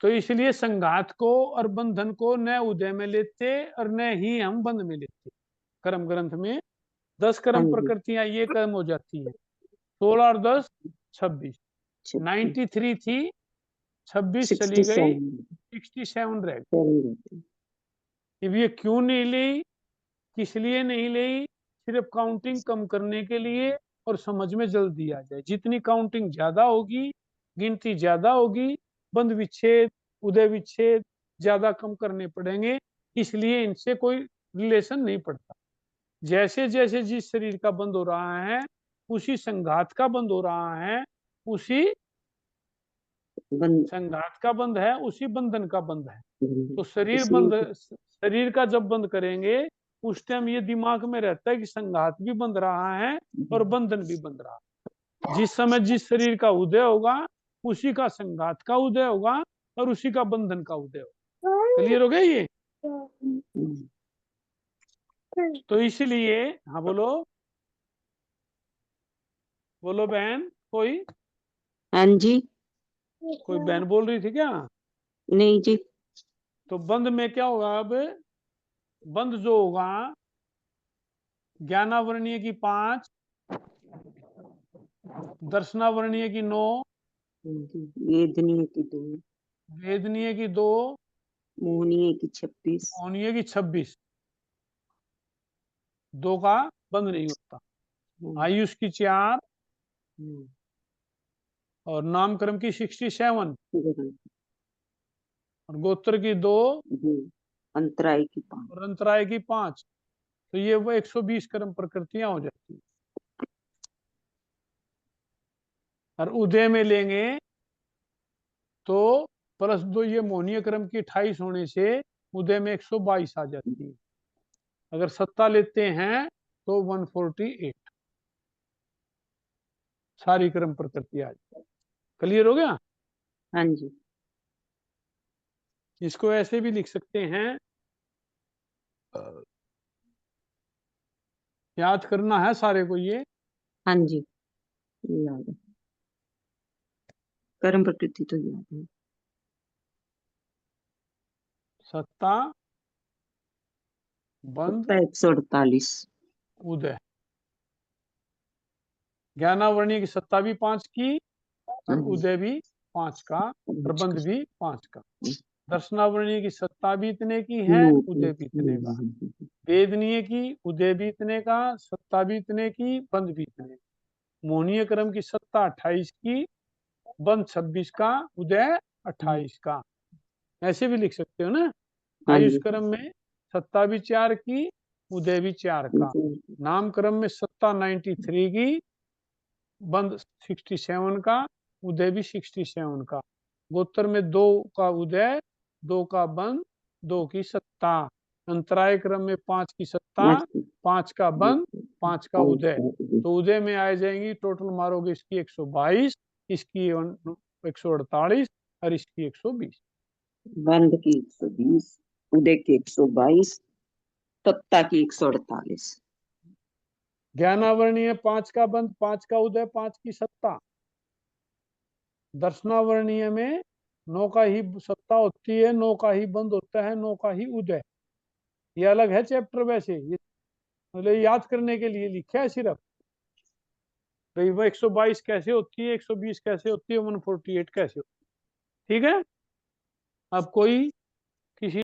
तो इसलिए संघात को और बंधन को न उदय में लेते और न ही हम बंध में लेते। कर्म ग्रंथ में 10 हाँ कर्म जी, प्रकृतियां ये कर्म हो जाती है। 16 और 10 26। 36, 93 थी, 26 चली गई, 67। 67 रह गई। अब ये क्यों नहीं ली, किस लिए नहीं ली? सिर्फ काउंटिंग कम करने के लिए और समझ में जल्दी आ जाए। जितनी काउंटिंग ज्यादा होगी, गिनती ज्यादा होगी, बंद विच्छेद, उदय विच्छेद ज्यादा कम करने पड़ेंगे। इसलिए इनसे कोई रिलेशन नहीं पड़ता। जैसे जैसे जिस शरीर का बंद हो रहा है उसी संघात का बंद हो रहा है, उसी बंद, संघात का बंद है, उसी बंधन का बंद है। तो शरीर बंद, इसलिए शरीर का जब बंद करेंगे उस टाइम ये दिमाग में रहता है कि संघात भी बंध रहा है और बंधन भी बंध रहा है। जिस समय जिस शरीर का उदय होगा उसी का संघात का उदय होगा और उसी का बंधन का उदय होगा। क्लियर हो गया ये? तो इसलिए हाँ बोलो बोलो बहन, कोई हाँ जी। कोई बहन बोल रही थी क्या? नहीं जी। तो बंध में क्या होगा अब? बंध जो होगा ज्ञानावर्णीय की 5, दर्शनावर्णीय की 9, वेदनीय की 2, वेदनीय की 2, मोहनीय की 26, मौनीय की 26, 2 का बंध नहीं होता। आयुष की 4 और नामकर्म की 67 और गोत्र की 2 अंतराय की 5। और अंतराय की 5। तो ये वो 120 कर्म प्रकृतियां हो जाती है। और उदय में लेंगे तो +2 ये मोहनीय क्रम की 28 होने से उदय में 122 आ जाती है। अगर सत्ता लेते हैं तो 148 सारी क्रम प्रकृति आ जाती। क्लियर हो गया? हाँ जी। इसको ऐसे भी लिख सकते हैं, याद करना है सारे को ये। हाँ जी, याद है। कर्म प्रकृति तो याद है। सत्ता, बंध, 148। उदय। ज्ञानावर्णीय की सत्ता भी 5 की और उदय भी 5 का और बंध भी 5 का। दर्शनावर्णीय की सत्ता भी इतने की है, उदय भी इतने का। वेदनीय की उदय भी इतने का, सत्ता भी इतने की, बंध भी इतने। मोहनीय क्रम की सत्ता 28 की, बंध 26 का, उदय 28 का। ऐसे भी लिख सकते हो ना। आयुष क्रम में सत्ता भी 4 की, उदय भी 4 का। नाम क्रम में सत्ता 93 की, बंध 67 का, उदय भी 67 का। गोत्र में 2 का उदय, 2 का बंध, 2 की सत्ता। अंतराय क्रम में 5 की सत्ता, 5 का बंध, 5 का उदय। तो उदय में आ जाएंगी, टोटल मारोगे इसकी 122, इसकी 148 और इसकी 120। बंध की 120, उदय की 122, सत्ता की 148। ज्ञानावर्णीय 5 का बंध, 5 का उदय, 5 की सत्ता। दर्शनावर्णीय में 9 का ही सत्ता होती है, 9 का ही बंध होता है, 9 का ही उदय। ये अलग है चैप्टर, वैसे ये मतलब याद करने के लिए लिखा है सिर्फ। भाई वो 122 कैसे होती है, 120 कैसे होती है, 148 कैसे होती है। ठीक है। अब कोई किसी